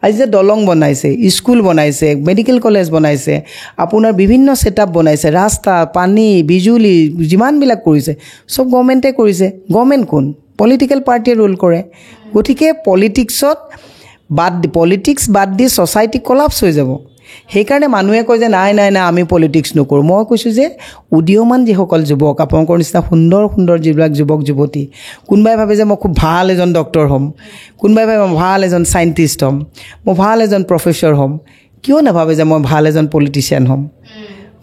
আজি যে দলং বনাইছে স্কুল বনাইছে মেডিকেল কলেজ বনাইছে আপোনাৰ বিভিন্ন ছেটআপ বনাইছে ৰাস্তা পানী বিজুলী যিমানবিলাক কৰিছে চব গভৰ্ণমেণ্টে কৰিছে গভৰ্ণমেণ্ট কোন পলিটিকেল পাৰ্টিয়ে ৰুল কৰে গতিকে পলিটিক্স বাদ দি ছ'চাইটি কলাপছ হৈ যাব সেইকাৰণে মানুহে কয় যে নাই নাই নাই আমি পলিটিক্স নকৰোঁ মই কৈছোঁ যে উদীয়মান যিসকল যুৱক আপোনালোকৰ নিচিনা সুন্দৰ সুন্দৰ যিবিলাক যুৱক যুৱতী কোনোবাই ভাবে যে মই খুব ভাল এজন ডক্টৰ হ'ম কোনোবাই ভাবে মই ভাল এজন চাইণ্টিষ্ট হ'ম মই ভাল এজন প্ৰফেচৰ হ'ম কিয় নাভাবে যে মই ভাল এজন পলিটিচিয়ান হ'ম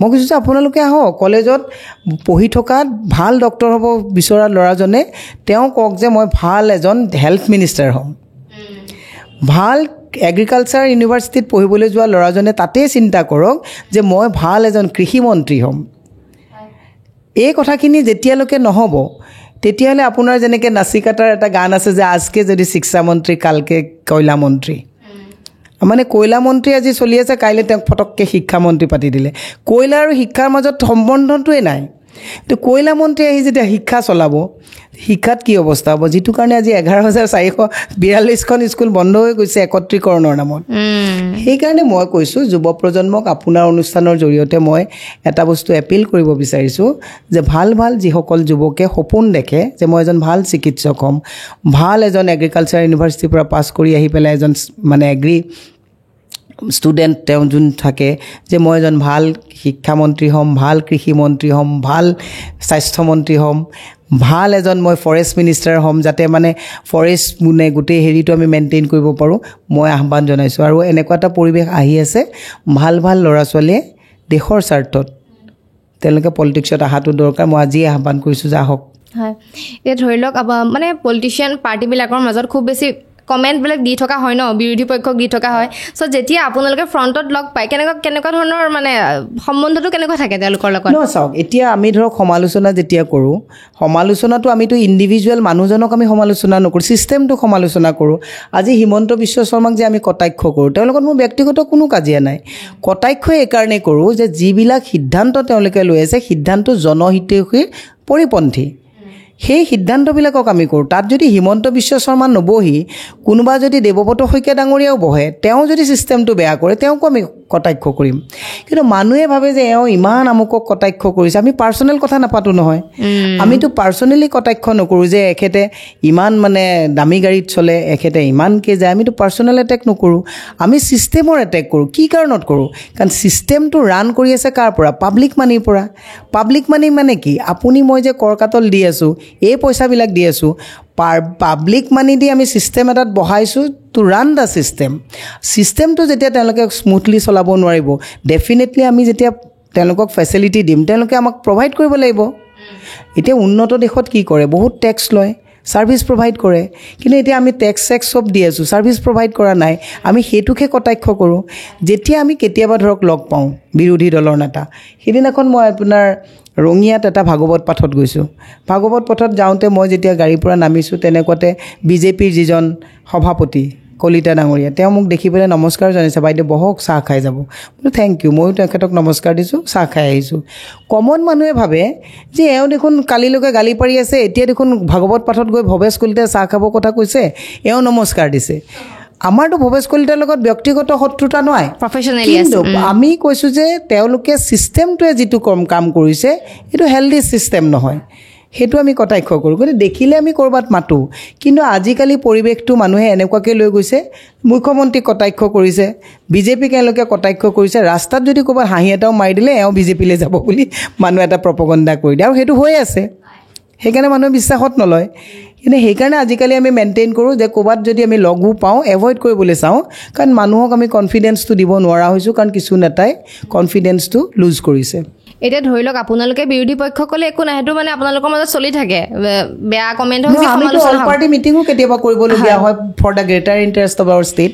মই কৈছোঁ যে আপোনালোকে আহক কলেজত পঢ়ি থকা ভাল ডক্টৰ হ'ব বিচৰা ল'ৰাজনে তেওঁ কওক যে মই ভাল এজন হেল্থ মিনিষ্টাৰ হ'ম ভাল এগ্ৰিকালচাৰ ইউনিভাৰ্চিটিত পঢ়িবলৈ যোৱা ল'ৰাজনে তাতেই চিন্তা কৰক যে মই ভাল এজন কৃষি মন্ত্ৰী হ'ম এই কথাখিনি যেতিয়ালৈকে নহ'ব তেতিয়াহ'লে আপোনাৰ যেনেকৈ নাচিকাটাৰ এটা গান আছে যে আজকে যদি শিক্ষা মন্ত্ৰী কালকে কয়লা মন্ত্ৰী মানে কয়লা মন্ত্ৰী আজি চলি আছে কাইলৈ তেওঁক ফটককৈ শিক্ষামন্ত্ৰী পাতি দিলে কয়লা আৰু শিক্ষাৰ মাজত সম্বন্ধটোৱে নাই কিন্তু কয়লা মন্ত্ৰী আহি যেতিয়া শিক্ষা চলাব শিক্ষাত কি অৱস্থা হ'ব যিটো কাৰণে আজি 11,442খন স্কুল বন্ধ হৈ গৈছে একত্ৰীকৰণৰ নামত সেইকাৰণে মই কৈছোঁ যুৱ প্ৰজন্মক আপোনাৰ অনুষ্ঠানৰ জৰিয়তে মই এটা বস্তু এপিল কৰিব বিচাৰিছোঁ যে ভাল ভাল যিসকল যুৱকে সপোন দেখে যে মই এজন ভাল চিকিৎসক হ'ম ভাল এজন এগ্ৰিকালচাৰ ইউনিভাৰ্চিটিৰ পৰা পাছ কৰি আহি পেলাই এজন মানে ষ্টুডেণ্ট তেওঁ যোন থাকে যে মই এজন ভাল শিক্ষামন্ত্ৰী হ'ম ভাল কৃষি মন্ত্ৰী হ'ম ভাল স্বাস্থ্যমন্ত্ৰী হ'ম ভাল এজন মই ফৰেষ্ট মিনিষ্টাৰ হ'ম যাতে মানে ফৰেষ্ট মানে গোটেই হেৰিটো আমি মেইনটেইন কৰিব পাৰোঁ মই আহ্বান জনাইছোঁ আৰু এনেকুৱা এটা পৰিৱেশ আহি আছে ভাল ভাল ল'ৰা ছোৱালীয়ে দেশৰ স্বাৰ্থত তেওঁলোকে পলিটিক্সত অহাটো দৰকাৰ মই আজিয়ে আহ্বান কৰিছোঁ যে আহক হয় এতিয়া ধৰি লওক মানে পলিটিচিয়ান পাৰ্টিবিলাকৰ মাজত খুব বেছি কমেণ্টবিলাক দি থকা হয় ন বিৰোধী পক্ষক দি থকা হয় চ' যেতিয়া আপোনালোকে ফ্ৰণ্টত লগ পায় কেনেকুৱা ধৰণৰ মানে সম্বন্ধটো কেনেকুৱা থাকে তেওঁলোকৰ লগত চাওক এতিয়া আমি ধৰক সমালোচনা যেতিয়া কৰোঁ সমালোচনাটো আমিতো ইণ্ডিভিজুৱেল মানুহজনক আমি সমালোচনা নকৰোঁ ছিষ্টেমটোক সমালোচনা কৰোঁ আজি হিমন্ত বিশ্ব শৰ্মাক যে আমি কটাক্ষ কৰোঁ তেওঁৰ লগত মোৰ ব্যক্তিগত কোনো কাজিয়া নাই কটাক্ষ এইকাৰণেই কৰোঁ যে যিবিলাক সিদ্ধান্ত তেওঁলোকে লৈ আছে সিদ্ধান্ত জনহিতৈষীৰ পৰিপন্থী সেই সিদ্ধান্তবিলাকক আমি কৰোঁ তাত যদি হিমন্ত বিশ্ব শৰ্মা নবহি কোনোবা যদি দেৱব্ৰত শইকীয়া ডাঙৰীয়াও বহে তেওঁ যদি ছিষ্টেমটো বেয়া কৰে তেওঁকো আমি কটাক্ষ কৰিম কিন্তু মানুহে ভাবে যে এওঁ ইমান আমুকক কটাক্ষ কৰিছে আমি পাৰ্চনেল কথা নাপাতোঁ নহয় আমিতো পাৰ্চনেলি কটাক্ষ নকৰোঁ যে এখেতে ইমান মানে দামী গাড়ীত চলে এখেতে ইমানকৈ যায় আমিতো পাৰ্চনেল এটেক নকৰোঁ আমি ছিষ্টেমৰ এটেক কৰোঁ কি কাৰণত কৰোঁ কাৰণ ছিষ্টেমটো ৰান কৰি আছে কাৰ পৰা পাব্লিক মানিৰ পৰা পাব্লিক মানি মানে কি আপুনি মই যে কৰ কাটল দি আছোঁ এই পইচাবিলাক দি আছোঁ পাব্লিক মানি দি আমি ছিষ্টেম এটাত বহাইছোঁ টু ৰান দ্য ছিষ্টেমটো যেতিয়া তেওঁলোকে স্মুথলি চলাব নোৱাৰিব ডেফিনেটলি আমি যেতিয়া তেওঁলোকক ফেচিলিটি দিম তেওঁলোকে আমাক প্ৰভাইড কৰিব লাগিব এতিয়া উন্নত দেশত কি কৰে বহুত টেক্স লয় ছাৰ্ভিচ প্ৰভাইড কৰে কিন্তু এতিয়া আমি টেক্স চব দি আছোঁ ছাৰ্ভিচ প্ৰভাইড কৰা নাই আমি সেইটোকে কটাক্ষ কৰোঁ যেতিয়া আমি কেতিয়াবা ধৰক লগ পাওঁ বিৰোধী দলৰ নেতা সেইদিনাখন মই আপোনাৰ ৰঙিয়াত এটা ভাগৱত পাঠত গৈছোঁ ভাগৱত পথত যাওঁতে মই যেতিয়া গাড়ীৰ পৰা নামিছোঁ তেনেকুৱাতে বিজেপিৰ যিজন সভাপতি কলিতা ডাঙৰীয়া তেওঁ মোক দেখি পেলাই নমস্কাৰ জনাইছে বাইদেউ বহক চাহ খাই যাব বোলো থেংক ইউ ময়ো তেখেতক নমস্কাৰ দিছোঁ চাহ খাই আহিছোঁ কমন মানুহে ভাবে যে এওঁ দেখোন কালিলৈকে গালি পাৰি আছে এতিয়া দেখোন ভাগৱত পাঠত গৈ ভৱেশ কলিতাই চাহ খাবৰ কথা কৈছে এওঁ নমস্কাৰ দিছে আমাৰতো ভৱেশ কলিতাৰ লগত ব্যক্তিগত শত্ৰুতা নহয় প্ৰফেচনেলি কিন্তু আমি কৈছোঁ যে তেওঁলোকে ছিষ্টেমটোৱে যিটো কাম কৰিছে এইটো হেল্ডি ছিষ্টেম নহয় সেইটো আমি কটাক্ষ কৰোঁ গতিকে দেখিলে আমি ক'ৰবাত মাতোঁ কিন্তু আজিকালি পৰিৱেশটো মানুহে এনেকুৱাকৈ লৈ গৈছে মুখ্যমন্ত্ৰীক কটাক্ষ কৰিছে বিজেপিক এওঁলোকে কটাক্ষ কৰিছে ৰাস্তাত যদি ক'ৰবাত হাঁহি এটাও মাৰি দিলে এওঁ বিজেপিলৈ যাব বুলি মানুহ এটা প্ৰপগণ্ডা কৰি দিয়ে আৰু সেইটো হৈ আছে সেইকাৰণে মানুহে বিশ্বাসত নলয় কিন্তু সেইকাৰণে আজিকালি আমি মেইনটেইন কৰোঁ যে ক'ৰবাত যদি আমি লগো পাওঁ এভইড কৰিবলৈ চাওঁ কাৰণ মানুহক আমি কনফিডেন্সটো দিব নোৱাৰা হৈছোঁ কাৰণ কিছু নেতাই কনফিডেন্সটো লুজ কৰিছে এতিয়া ধৰি লওক আপোনালোকে বিৰোধী পক্ষ ক'লে একো নাই, সেইটো মানে আপোনালোকৰ মাজত চলি থাকে, বেয়া কমেণ্ট হওক, অল পাৰ্টি মিটিঙো কেতিয়াবা কৰিবলগীয়া হয় for the greater interest of our state.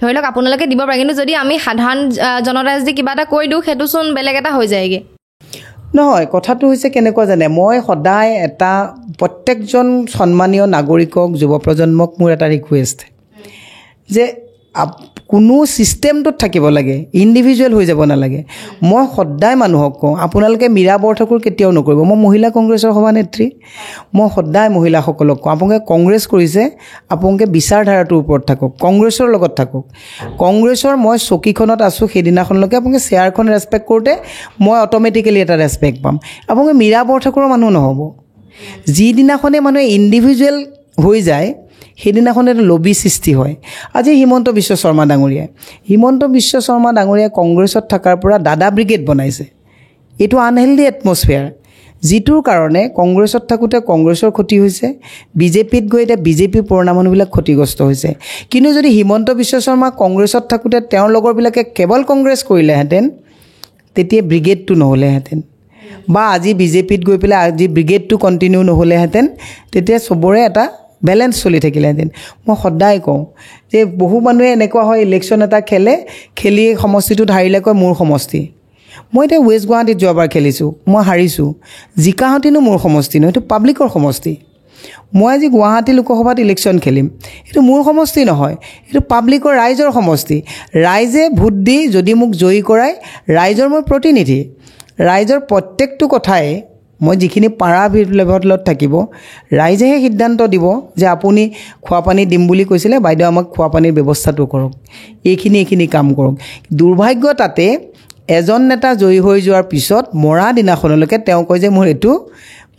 ধৰি লওক আপোনালোকে দিব পাৰে, কিন্তু যদি আমি সাধাৰণ জনতাই যদি কিবা এটা কৈ দিওঁ সেইটো চোন বেলেগ এটা হৈ যায়গৈ। নহয়, কথাটো হৈছে কেনেকুৱা জানে, মই সদায় এটা প্ৰত্যেকজন সন্মানীয় নাগৰিকক, যুৱ প্ৰজন্মক মোৰ এটা ৰিকুৱেষ্ট যে কোনো ছিষ্টেমটোত থাকিব লাগে, ইণ্ডিভিজুৱেল হৈ যাব নালাগে। মই সদায় মানুহক কওঁ, আপোনালোকে মীৰা বৰঠাকুৰ কেতিয়াও নকৰিব। মই মহিলা কংগ্ৰেছৰ সভানেত্ৰী, মই সদায় মহিলাসকলক কওঁ, আপোনালোকে কংগ্ৰেছ কৰিছে, আপোনালোকে বিচাৰধাৰাটোৰ ওপৰত থাকক, কংগ্ৰেছৰ লগত থাকক। কংগ্ৰেছৰ মই চকীখনত আছোঁ সেইদিনাখনলৈকে আপোনালোকে চেয়াৰখন ৰেচপেক্ট কৰোঁতে মই অট'মেটিকেলি এটা ৰেচপেক্ট পাম। আপোনালোকে মীৰা বৰঠাকুৰৰ মানুহ নহ'ব। যিদিনাখনে মানুহে ইণ্ডিভিজুৱেল হৈ যায় সেইদিনাখনে লবি সৃষ্টি হয়। আজি হিমন্ত বিশ্ব শৰ্মা ডাঙৰীয়াই কংগ্ৰেছত থকাৰ পৰা দাদা ব্ৰিগেড বনাইছে। এইটো আনহেল্ডি এটমছফিয়াৰ, যিটোৰ কাৰণে কংগ্ৰেছত থাকোঁতে কংগ্ৰেছৰ ক্ষতি হৈছে, বিজেপিত গৈ এতিয়া বিজেপিৰ পুৰণা মানুহবিলাক ক্ষতিগ্ৰস্ত হৈছে। কিন্তু যদি হিমন্ত বিশ্ব শৰ্মা কংগ্ৰেছত থাকোঁতে তেওঁৰ লগৰবিলাকে কেৱল কংগ্ৰেছ কৰিলেহেঁতেন, তেতিয়া ব্ৰিগেডটো নহ'লেহেঁতেন, বা আজি বিজেপিত গৈ পেলাই আজি ব্ৰিগেডটো কণ্টিনিউ নহ'লেহেঁতেন, তেতিয়া চবৰে এটা বেলেঞ্চ চলি থাকিলেহেঁতেন। মই সদায় কওঁ যে বহু মানুহে এনেকুৱা হয়, ইলেকশ্যন এটা খেলি সমষ্টিটোত হাৰিলে কয় মোৰ সমষ্টি। মই এতিয়া ৱেষ্ট গুৱাহাটীত যোৱাবাৰ খেলিছোঁ, মই হাৰিছোঁ, জিকাহঁতিনো মোৰ সমষ্টি নহয়, এইটো পাব্লিকৰ সমষ্টি। মই আজি গুৱাহাটী লোকসভাত ইলেকশ্যন খেলিম, এইটো মোৰ সমষ্টি নহয়, এইটো পাব্লিকৰ, ৰাইজৰ সমষ্টি। ৰাইজে ভোট দি যদি মোক জয়ী কৰায়, ৰাইজৰ মই প্ৰতিনিধি। ৰাইজৰ প্ৰত্যেকটো কথাই মই যিখিনি পাৰা লেভেলত থাকিব, ৰাইজেহে সিদ্ধান্ত দিব যে আপুনি খোৱাপানী দিম বুলি কৈছিলে, বাইদেউ আমাক খোৱাপানীৰ ব্যৱস্থাটো কৰক, এইখিনি কাম কৰক। দুৰ্ভাগ্য তাতে এজন নেতা জয়ী হৈ যোৱাৰ পিছত মৰা দিনাখনলৈকে তেওঁ কয় যে এইটো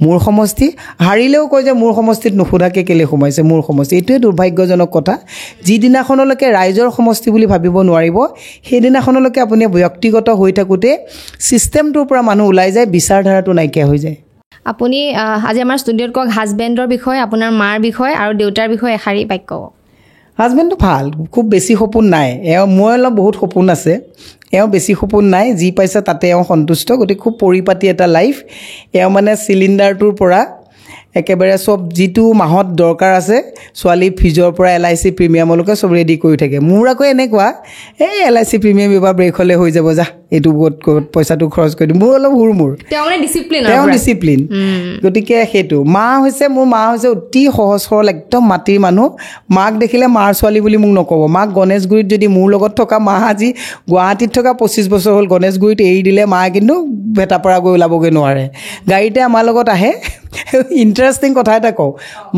মোৰ সমষ্টি, হাৰিলেও কয় যে মোৰ সমষ্টিত নুসুধাকৈ কেলৈ সোমাইছে মোৰ সমষ্টি। এইটোৱে দুৰ্ভাগ্যজনক কথা। যিদিনাখনলৈকে ৰাইজৰ সমষ্টি বুলি ভাবিব নোৱাৰিব, সেইদিনাখনলৈকে আপুনি ব্যক্তিগত হৈ থাকোঁতে ছিষ্টেমটোৰ পৰা মানুহ ওলাই যায়, বিচাৰধাৰাটো নাইকিয়া হৈ যায়। আপুনি আজি আমাৰ ষ্টুডিঅ'ত কওক হাজবেণ্ডৰ বিষয়ে, আপোনাৰ মাৰ বিষয়ে আৰু দেউতাৰ বিষয়ে এষাৰি বাক্য কওক। হাজবেণ্ডটো ভাল, খুব বেছি সপোন নাই। মই অলপ বহুত সপোন আছে, বেছি সপোন নাই, যি পাইছে তাতে সন্তুষ্ট। গতিকে খুব পৰিপাটি এটা লাইফ। মানে চিলিণ্ডাৰটোৰ পৰা একেবাৰে চব যিটো মাহত দৰকাৰ আছে, ছোৱালী ফিজৰ পৰা LIC প্ৰিমিয়ামলৈকে চব ৰেডি কৰি থাকে। মোৰ আকৌ এনেকুৱা, LIC প্ৰিমিয়াম এইবাৰ ব্ৰেক হ'লে হৈ যাব, যা এইটো পইচাটো খৰচ কৰি দিম। মোৰ অলপ হুৰমুৰ, তেওঁ ডিচিপ্লিন। গতিকে সেইটো মোৰ মা হৈছে অতি সহজ সৰল, একদম মাটিৰ মানুহ। মাক দেখিলে মাৰ ছোৱালী বুলি মোক নক'ব। মাক গণেশগুৰিত যদি মোৰ লগত থকা মা আজি গুৱাহাটীত থকা 25 বছৰ হ'ল, গণেশগুৰিত এৰি দিলে মায়ে কিন্তু ভেটাপাৰা গৈ ওলাবগৈ নোৱাৰে, গাড়ীতে আমাৰ লগত আহে। ইণ্টাৰেষ্টিং কথা এটা কওঁ,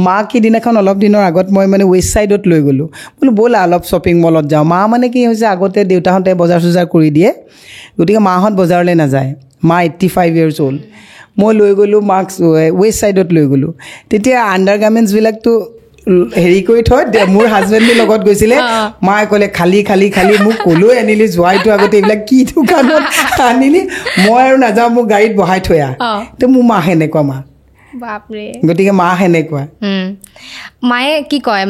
মাক সিদিনাখন অলপ দিনৰ আগত মই ৱেষ্ট ছাইডত লৈ গ'লোঁ, বোলো ব'লা অলপ শ্বপিং মলত যাওঁ। মা কি হৈছে, আগতে দেউতাহঁতে বজাৰ চজাৰ কৰি দিয়ে, গতিকে মাহঁত বজাৰলৈ নাযায়। মা 85 years old। মই লৈ গ'লোঁ মাক ৱেষ্ট ছাইডত লৈ গ'লোঁ। তেতিয়া আণ্ডাৰ গাৰ্মেণ্টছবিলাকতো হেৰি কৰি থয়, মোৰ হাজবেণ্ডৰ লগত গৈছিলে। মায়ে ক'লে খালি মোক ক'লৈ আনিলি, যোৱাইটো আগতে এইবিলাক কি দোকানত আনিলি, মই আৰু নাযাওঁ, মোক গাড়ীত বহাই থৈ আহ। তো মোৰ মা সেনেকুৱা, গতিকে মা সেনেকুৱা। মায়ে কি কয়,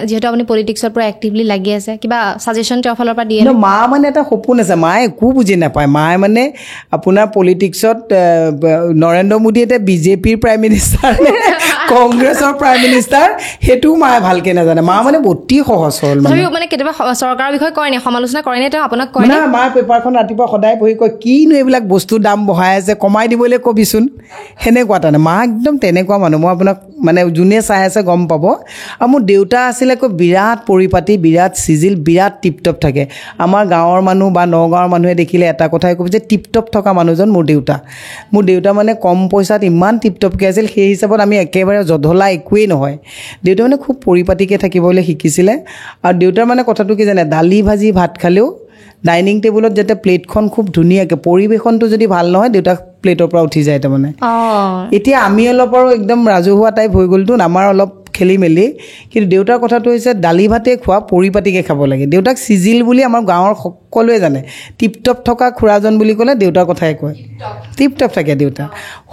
যিহেতু আপুনি পলিটিক্সৰ পৰা এক্টিভলি লাগি আছে, কিবা ছাজেশ্যন তেওঁৰ ফালৰ পৰা দিয়ে? মা এটা সপোন আছে, মায়ে একো বুজি নাপায়। মায়ে আপোনাৰ পলিটিক্সত নৰেন্দ্ৰ মোদী এতিয়া বিজেপিৰ প্ৰাইম মিনিষ্টাৰ নে কংগ্ৰেছৰ প্ৰাইম মিনিষ্টাৰ, সেইটোও মায়ে ভালকৈ নাজানে। মা অতি সহজ সৰল। কেতিয়াবা চৰকাৰৰ বিষয়ে কয় নে, সমালোচনা কৰে নে তেওঁ আপোনাক? কয় না, মায়ে পেপাৰখন ৰাতিপুৱা সদায় পঢ়ি কয়, কিনো এইবিলাক বস্তুৰ দাম বঢ়াই আছে, কমাই দিবলৈ কবিচোন, সেনেকুৱা তাৰমানে। মা একদম তেনেকুৱা মানুহ। মই আপোনাক যোনে চাই আছে গম পাব। আৰু মোৰ দেউতা আছিলে বিৰাট পৰিপাটি, বিৰাট চিজিল, বিৰাট টিপটপ থাকে। আমাৰ গাঁৱৰ মানুহ বা নগাঁৱৰ মানুহে দেখিলে এটা কথাই ক'ব যে টিপটপ থকা মানুহজন মোৰ দেউতা। মোৰ দেউতা কম পইচাত ইমান টিপটপকৈ আছিল, সেই হিচাপত আমি একেবাৰে জধলা একোৱেই নহয়। দেউতা খুব পৰিপাটিকৈ থাকিবলৈ শিকিছিলে। আৰু দেউতাৰ কথাটো কি জানে, দালি ভাজি ভাত খালেও ডাইনিং টেবুলত যাতে প্লেটখন খুব ধুনীয়াকৈ, পৰিৱেশনটো যদি ভাল নহয় দেউতাক প্লেটৰ পৰা উঠি যায় তাৰমানে। এতিয়া আমি অলপ আৰু একদম ৰাজহুৱা টাইপ হৈ গ'লতো, আমাৰ অলপ খেলি মেলি কিন্তু দেউতাৰ কথাটো হৈছে দালি ভাতে খোৱা পৰিপাটিকৈ খাব লাগে দেউতাক চিজিল বুলি আমাৰ গাঁৱৰ সকলোৱে জানে টিপটপ থকা খুৰাজন বুলি ক'লে দেউতাৰ কথাই কয় টিপটপ থাকে দেউতা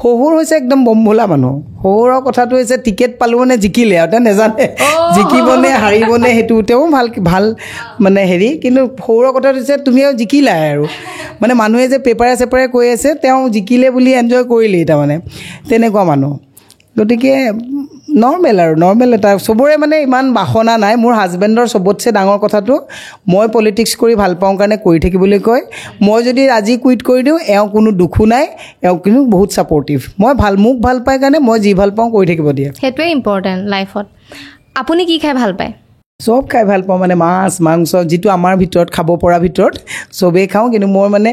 শহুৰ হৈছে একদম বম্বোলা মানুহ শহুৰৰ কথাটো হৈছে টিকেট পালোঁ মানে জিকিলে আৰু তেওঁ নেজানে জিকিবনে হাৰিবনে সেইটো তেওঁ ভাল মানে হেৰি কিন্তু শহুৰৰ কথাটো হৈছে তুমি আৰু জিকিলাই আৰু মানে মানুহে যে পেপাৰে চেপাৰে কৈ আছে তেওঁ জিকিলে বুলি এনজয় কৰিলেই তাৰমানে তেনেকুৱা মানুহ গতিকে নৰ্মেল এটা চবৰে মানে ইমান বাসনা নাই মোৰ হাজবেণ্ডৰ চবতছে ডাঙৰ কথাটো মই পলিটিক্স কৰি ভাল পাওঁ কাৰণে কৰি থাকিবলৈ কয় মই যদি আজি কুইট কৰি দিওঁ এওঁ কোনো দুখো নাই এওঁ কিন্তু বহুত ছাপৰ্টিভ মোক ভাল পায় কাৰণে মই যি ভাল পাওঁ কৰি থাকিব দিয়ে সেইটোৱে ইম্পৰ্টেণ্ট লাইফত আপুনি কি খাই ভাল পায় চব খাই ভাল পাওঁ মানে মাছ মাংস যিটো আমাৰ ভিতৰত খাব পৰা ভিতৰত চবেই খাওঁ কিন্তু মোৰ মানে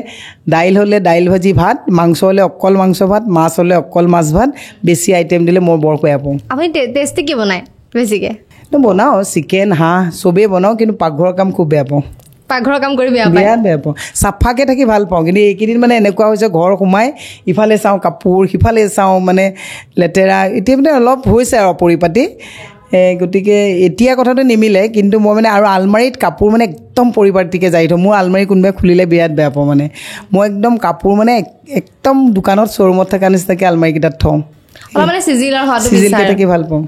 দাইল হ'লে দাইল ভাজি ভাত মাংস হ'লে অকল মাংস ভাত মাছ হ'লে অকল মাছ ভাত বেছি আইটেম দিলে মই বৰ বেয়া পাওঁ আপুনি টেষ্টি কি বনায় বেছিকৈ বনাওঁ চিকেন হাঁহ চবেই বনাওঁ কিন্তু পাকঘৰৰ কাম খুব বেয়া পাওঁ পাকঘৰৰ কাম কৰি বিৰাট বেয়া পাওঁ চাফাকৈ থাকি ভাল পাওঁ কিন্তু এইকেইদিন মানে এনেকুৱা হৈছে ঘৰ সোমাই ইফালে চাওঁ কাপোৰ সিফালে চাওঁ মানে লেতেৰা এতিয়া মানে অলপ হৈছে আৰু পৰিপাটি গতিকে এতিয়া কথাটো নিমিলে কিন্তু মই মানে আৰু আলমাৰীত কাপোৰ মানে একদম পৰিপাটিকৈ যাই থওঁ মোৰ আলমাৰী কোনোবাই খুলিলে বিৰাট বেয়া পাওঁ মানে মই একদম কাপোৰ মানে একদম দোকানত শ্ব'ৰুমত থকা নিচিনাকৈ আলমাৰীকেইটাত থওঁ মানে চিজিলকৈ থাকি ভাল পাওঁ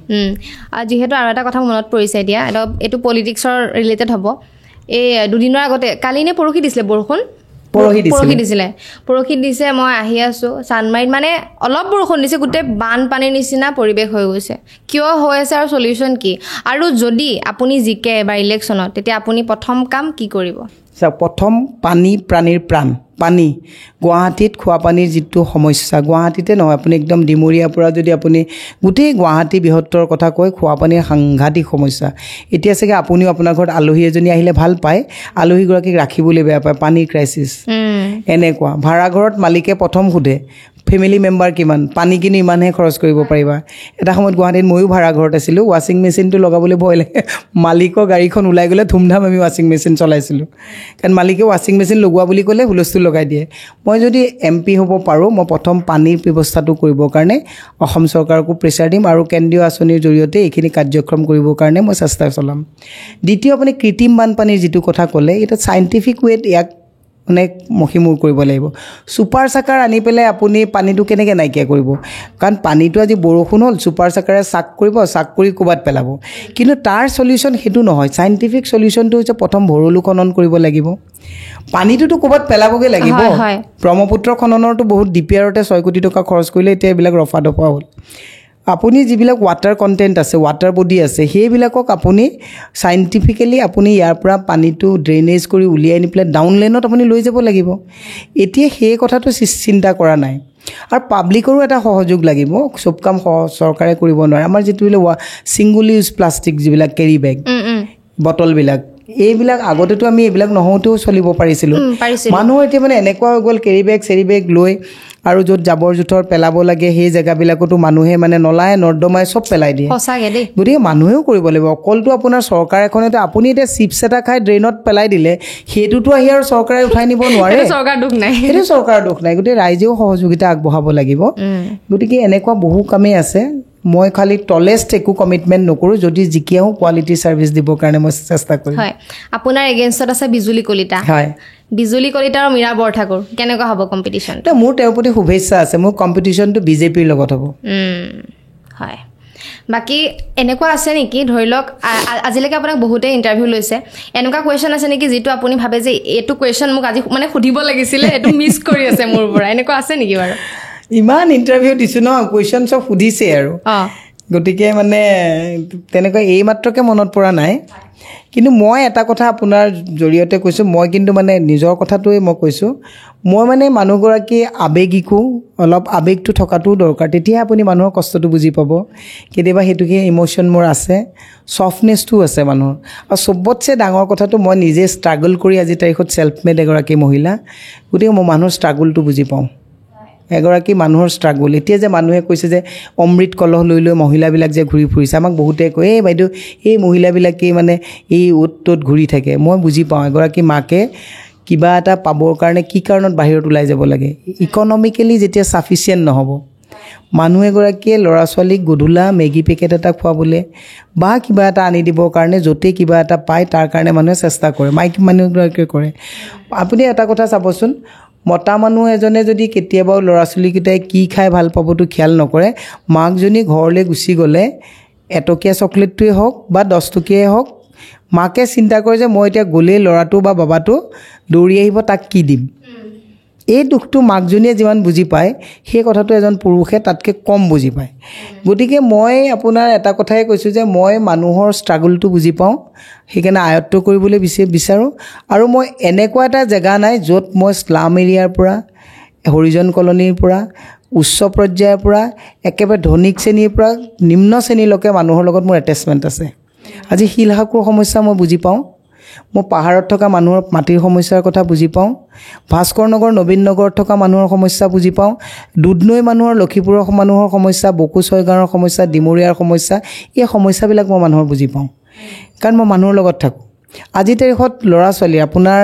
যিহেতু আৰু এটা কথা মনত পৰিছে এতিয়া এইটো পলিটিক্সৰ ৰিলেটেড হ'ব এই দুদিনৰ আগতে কালি নে পৰহি দিছিলে বৰষুণ পৰহি দিছে মই আহি আছোঁ চানমাৰীত মানে অলপ বৰষুণ দিছে গোটেই বানপানীৰ নিচিনা পৰিৱেশ হৈ গৈছে কিয় হৈ আছে আৰু চলিউশ্যন কি আৰু যদি আপুনি জিকে এবাৰ ইলেকশ্যনত তেতিয়া আপুনি প্ৰথম কাম কি কৰিব প্ৰথম পানী প্ৰাণীৰ প্ৰাণ পানী গুৱাহাটীত খোৱা পানীৰ যিটো সমস্যা গুৱাহাটীতে নহয় আপুনি একদম ডিমৰীয়াৰ পৰা যদি আপুনি গোটেই গুৱাহাটী বৃহত্তৰ কথা কয় খোৱা পানীৰ সাংঘাতিক সমস্যা এতিয়া চাগে আপুনিও আপোনাৰ ঘৰত আলহী এজনী আহিলে ভাল পায় আলহীগৰাকীক ৰাখিবলৈ বেয়া পায় পানীৰ ক্ৰাইচিছ এনেকুৱা ভাড়াঘৰত মালিকে প্ৰথম সোধে ফেমিলি মেম্বাৰ কিমান পানী কিনি ইমানহে খৰচ কৰিব পাৰিবা এটা সময়ত গুৱাহাটীত ময়ো ভাড়া ঘৰত আছিলোঁ ৱাশ্বিং মেচিনটো লগাবলৈ ভয় লাগে মালিকৰ গাড়ীখন ওলাই গ'লে ধুমধাম আমি ৱাশ্বিং মেচিন চলাইছিলোঁ কাৰণ মালিকে ৱাশ্বিং মেচিন লগোৱা বুলি ক'লে হুলস্থুল লগাই দিয়ে মই যদি MP হ'ব পাৰোঁ মই প্ৰথম পানীৰ ব্যৱস্থাটো কৰিবৰ কাৰণে অসম চৰকাৰকো প্ৰেছাৰ দিম আৰু কেন্দ্ৰীয় আঁচনিৰ জৰিয়তে এইখিনি কাৰ্যক্ষম কৰিবৰ কাৰণে মই চেষ্টা চলাম দ্বিতীয় আপুনি কৃত্ৰিম বানপানীৰ যিটো কথা ক'লে এটা চাইণ্টিফিক ৱেত ইয়াক মানে মষিমূৰ কৰিব লাগিব ছুপাৰ চাকাৰ আনি পেলাই আপুনি পানীটো কেনেকৈ নাইকিয়া কৰিব কাৰণ পানীটো আজি বৰষুণ হ'ল ছুপাৰ চাকাৰে চাক কৰিব চাক কৰি ক'ৰবাত পেলাব কিন্তু তাৰ চলিউশ্যন সেইটো নহয় চাইণ্টিফিক চলিউশ্যনটো হৈছে প্ৰথম ভৰলু খনন কৰিব লাগিব পানীটোতো ক'ৰবাত পেলাবগৈ লাগিব ব্ৰহ্মপুত্ৰ খননৰতো বহুত DPRতে 6 কোটি টকা খৰচ কৰিলে এতিয়া এইবিলাক ৰফা দফা হ'ল আপুনি যিবিলাক ৱাটাৰ কণ্টেণ্ট আছে ৱাটাৰ বডি আছে সেইবিলাকক আপুনি চাইণ্টিফিকেলি আপুনি ইয়াৰ পৰা পানীটো ড্ৰেইনেজ কৰি উলিয়াই নি পেলাই ডাউন লেনত আপুনি লৈ যাব লাগিব এতিয়া সেই কথাটো চিন্তা কৰা নাই আৰু পাব্লিকৰো এটা সহযোগ লাগিব চব কাম চৰকাৰে কৰিব নোৱাৰে আমাৰ যিটো ছিংগল ইউজ প্লাষ্টিক যিবিলাক কেৰি বেগ বটলবিলাক এইবিলাক আগতেতো আমি এইবিলাক নহওঁতেও চলিব পাৰিছিলোঁ মানুহৰ এতিয়া মানে এনেকুৱা হৈ গ'ল কেৰি বেগ লৈ আৰু য'ত জাবৰ জোঁথৰ পেলাব লাগে সেই জেগাবিলাকতো মানুহে মানে নলাই নৰ্দমাই চব পেলাই দিয়ে গতিকে মানুহেও কৰিব লাগিব অকলটো আপোনাৰ চৰকাৰ এখনেতো আপুনি এতিয়া চিপছ এটা খাই ড্ৰেইনত পেলাই দিলে সেইটোতো আহি আৰু চৰকাৰে উঠাই নিব নোৱাৰে সেইটো চৰকাৰৰ দুখ নাই গতিকে ৰাইজেও সহযোগিতা আগবঢ়াব লাগিব গতিকে এনেকুৱা বহু কামেই আছে মই খালি টলেষ্ট একো কমিটমেণ্ট নকৰোঁ যদি জিকি আহোঁ কোৱালিটি ছাৰ্ভিচ দিবৰ কাৰণে মই চেষ্টা কৰিম আপোনাৰ এগেইনষ্টত আছে বিজুলী কলিতা বিজুলী কলিতা আৰু মীৰা বৰঠাকুৰ কেনেকুৱা হ'ব কম্পিটিশ্যন মোৰ তেওঁৰ প্ৰতি শুভেচ্ছা আছে মোৰ কম্পিটিশ্যনটো BJPৰ লগত হ'ব হয় বাকী এনেকুৱা আছে নেকি ধৰি লওক আজিলৈকে আপোনাক বহুতে ইণ্টাৰভিউ লৈছে এনেকুৱা কুৱেশ্যন আছে নেকি যিটো আপুনি ভাবে যে এইটো কুৱেশ্যন মোক আজি মানে সুধিব লাগিছিলে এইটো মিছ কৰি আছে মোৰ পৰা এনেকুৱা আছে নেকি বাৰু ইমান ইণ্টাৰভিউ দিছোঁ ন কুৱেশ্যন চব সুধিছে আৰু গতিকে মানে তেনেকৈ এইমাত্ৰকে মনত পৰা নাই কিন্তু মই এটা কথা আপোনাৰ জৰিয়তে কৈছোঁ মই কিন্তু মানে নিজৰ কথাটোৱে মই কৈছোঁ মই মানে মানুহগৰাকী আৱেগিকো অলপ আৱেগটো থকাটো দৰকাৰ তেতিয়াহে আপুনি মানুহৰ কষ্টটো বুজি পাব কেতিয়াবা সেইটোকে ইম'শ্যন মোৰ আছে ছফ্টনেছটো আছে মানুহৰ আৰু চবতছে ডাঙৰ কথাটো মই নিজে ষ্ট্ৰাগল কৰি আজি তাৰিখত ছেল্ফ মেড এগৰাকী মহিলা গতিকে মই মানুহৰ ষ্ট্ৰাগলটো বুজি পাওঁ এগৰাকী মানুহৰ ষ্ট্ৰাগল এতিয়া যে মানুহে কৈছে যে অমৃত কলহ লৈ মহিলাবিলাক যে ঘূৰি ফুৰিছে আমাক বহুতে কয় এই বাইদেউ এই মহিলাবিলাকেই মানে এই অ'ত ত'ত ঘূৰি থাকে মই বুজি পাওঁ এগৰাকী মাকে কিবা এটা পাবৰ কাৰণে কি কাৰণত বাহিৰত ওলাই যাব লাগে ইকনমিকেলি যেতিয়া ছাফিচিয়েণ্ট নহ'ব মানুহ এগৰাকীয়ে ল'ৰা ছোৱালীক গধূলা মেগী পেকেট এটা খুৱাবলৈ বা কিবা এটা আনি দিবৰ কাৰণে য'তেই কিবা এটা পায় তাৰ কাৰণে মানুহে চেষ্টা কৰে, মাইকী মানুহগৰাকীয়ে কৰে। আপুনি এটা কথা চাবচোন, মতা মানুহ এজনে যদি কেতিয়াবাও ল'ৰা ছোৱালীকেইটাই কি খাই ভাল পাবতো খেয়াল নকৰে, মাকজনী ঘৰলৈ গুচি গ'লে এটকীয়া চকলেটটোৱে হওক বা 10 টকীয়াই হওক, মাকে চিন্তা কৰে যে মই এতিয়া গ'লেই ল'ৰাটো বা বাবাটো দৌৰি আহিব, তাক কি দিম। এই দুখটো মাকজনীয়ে যিমান বুজি পায় সেই কথাটো এজন পুৰুষে তাতকৈ কম বুজি পায়। গতিকে মই আপোনাৰ এটা কথাই কৈছোঁ যে মই মানুহৰ ষ্ট্ৰাগলটো বুজি পাওঁ, সেইকাৰণে আয়ত্ব কৰিবলৈ বিচাৰোঁ। আৰু মই এনেকুৱা এটা জেগা নাই য'ত মই স্লাম এৰিয়াৰ পৰা, হৰিজন কলনীৰ পৰা, উচ্চ পৰ্যায়ৰ পৰা, একেবাৰে ধনিক শ্ৰেণীৰ পৰা নিম্ন শ্ৰেণীলৈকে মানুহৰ লগত মোৰ এটেচমেণ্ট আছে। আজি শিলহাকুৰ সমস্যা মই বুজি পাওঁ, মই পাহাৰত থকা মানুহৰ মাটিৰ সমস্যাৰ কথা বুজি পাওঁ, ভাস্কৰ নগৰ নবীন নগৰত থকা মানুহৰ সমস্যা বুজি পাওঁ, দুধনৈ মানুহৰ, লক্ষীপুৰৰ মানুহৰ সমস্যা, বকু ছয়গাঁৱৰ সমস্যা, ডিমৰীয়াৰ সমস্যা, এই সমস্যাবিলাক মই মানুহৰ বুজি পাওঁ, কাৰণ মই মানুহৰ লগত থাকোঁ। আজিৰ তাৰিখত ল'ৰা ছোৱালী, আপোনাৰ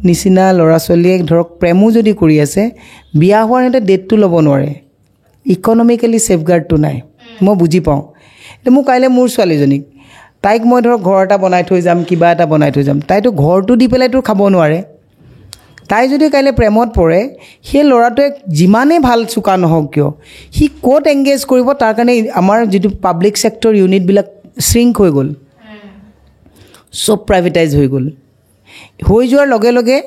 নিচিনা ল'ৰা ছোৱালীয়ে ধৰক প্ৰেমো যদি কৰি আছে, বিয়া হোৱাৰ সিহঁতে ডেটটো ল'ব নোৱাৰে, ইকনমিকেলি ছেফগাৰ্ডটো নাই, মই বুজি পাওঁ। এতিয়া মোৰ কাইলৈ মোৰ ছোৱালীজনীক, তাইক মই ধৰক ঘৰ এটা বনাই থৈ যাম, কিবা এটা বনাই থৈ যাম, তাইতো ঘৰটো দি পেলাইতো খাব নোৱাৰে। তাই যদি কাইলৈ প্ৰেমত পৰে, সেই ল'ৰাটোৱে যিমানেই ভাল চোকা নহওক কিয়, সি ক'ত এংগেজ কৰিব, তাৰ কাৰণে আমাৰ যিটো পাব্লিক ছেক্টৰ ইউনিটবিলাক শ্ৰিংক হৈ গ'ল, চব প্ৰাইভেটাইজ হৈ গ'ল। হৈ যোৱাৰ লগে লগে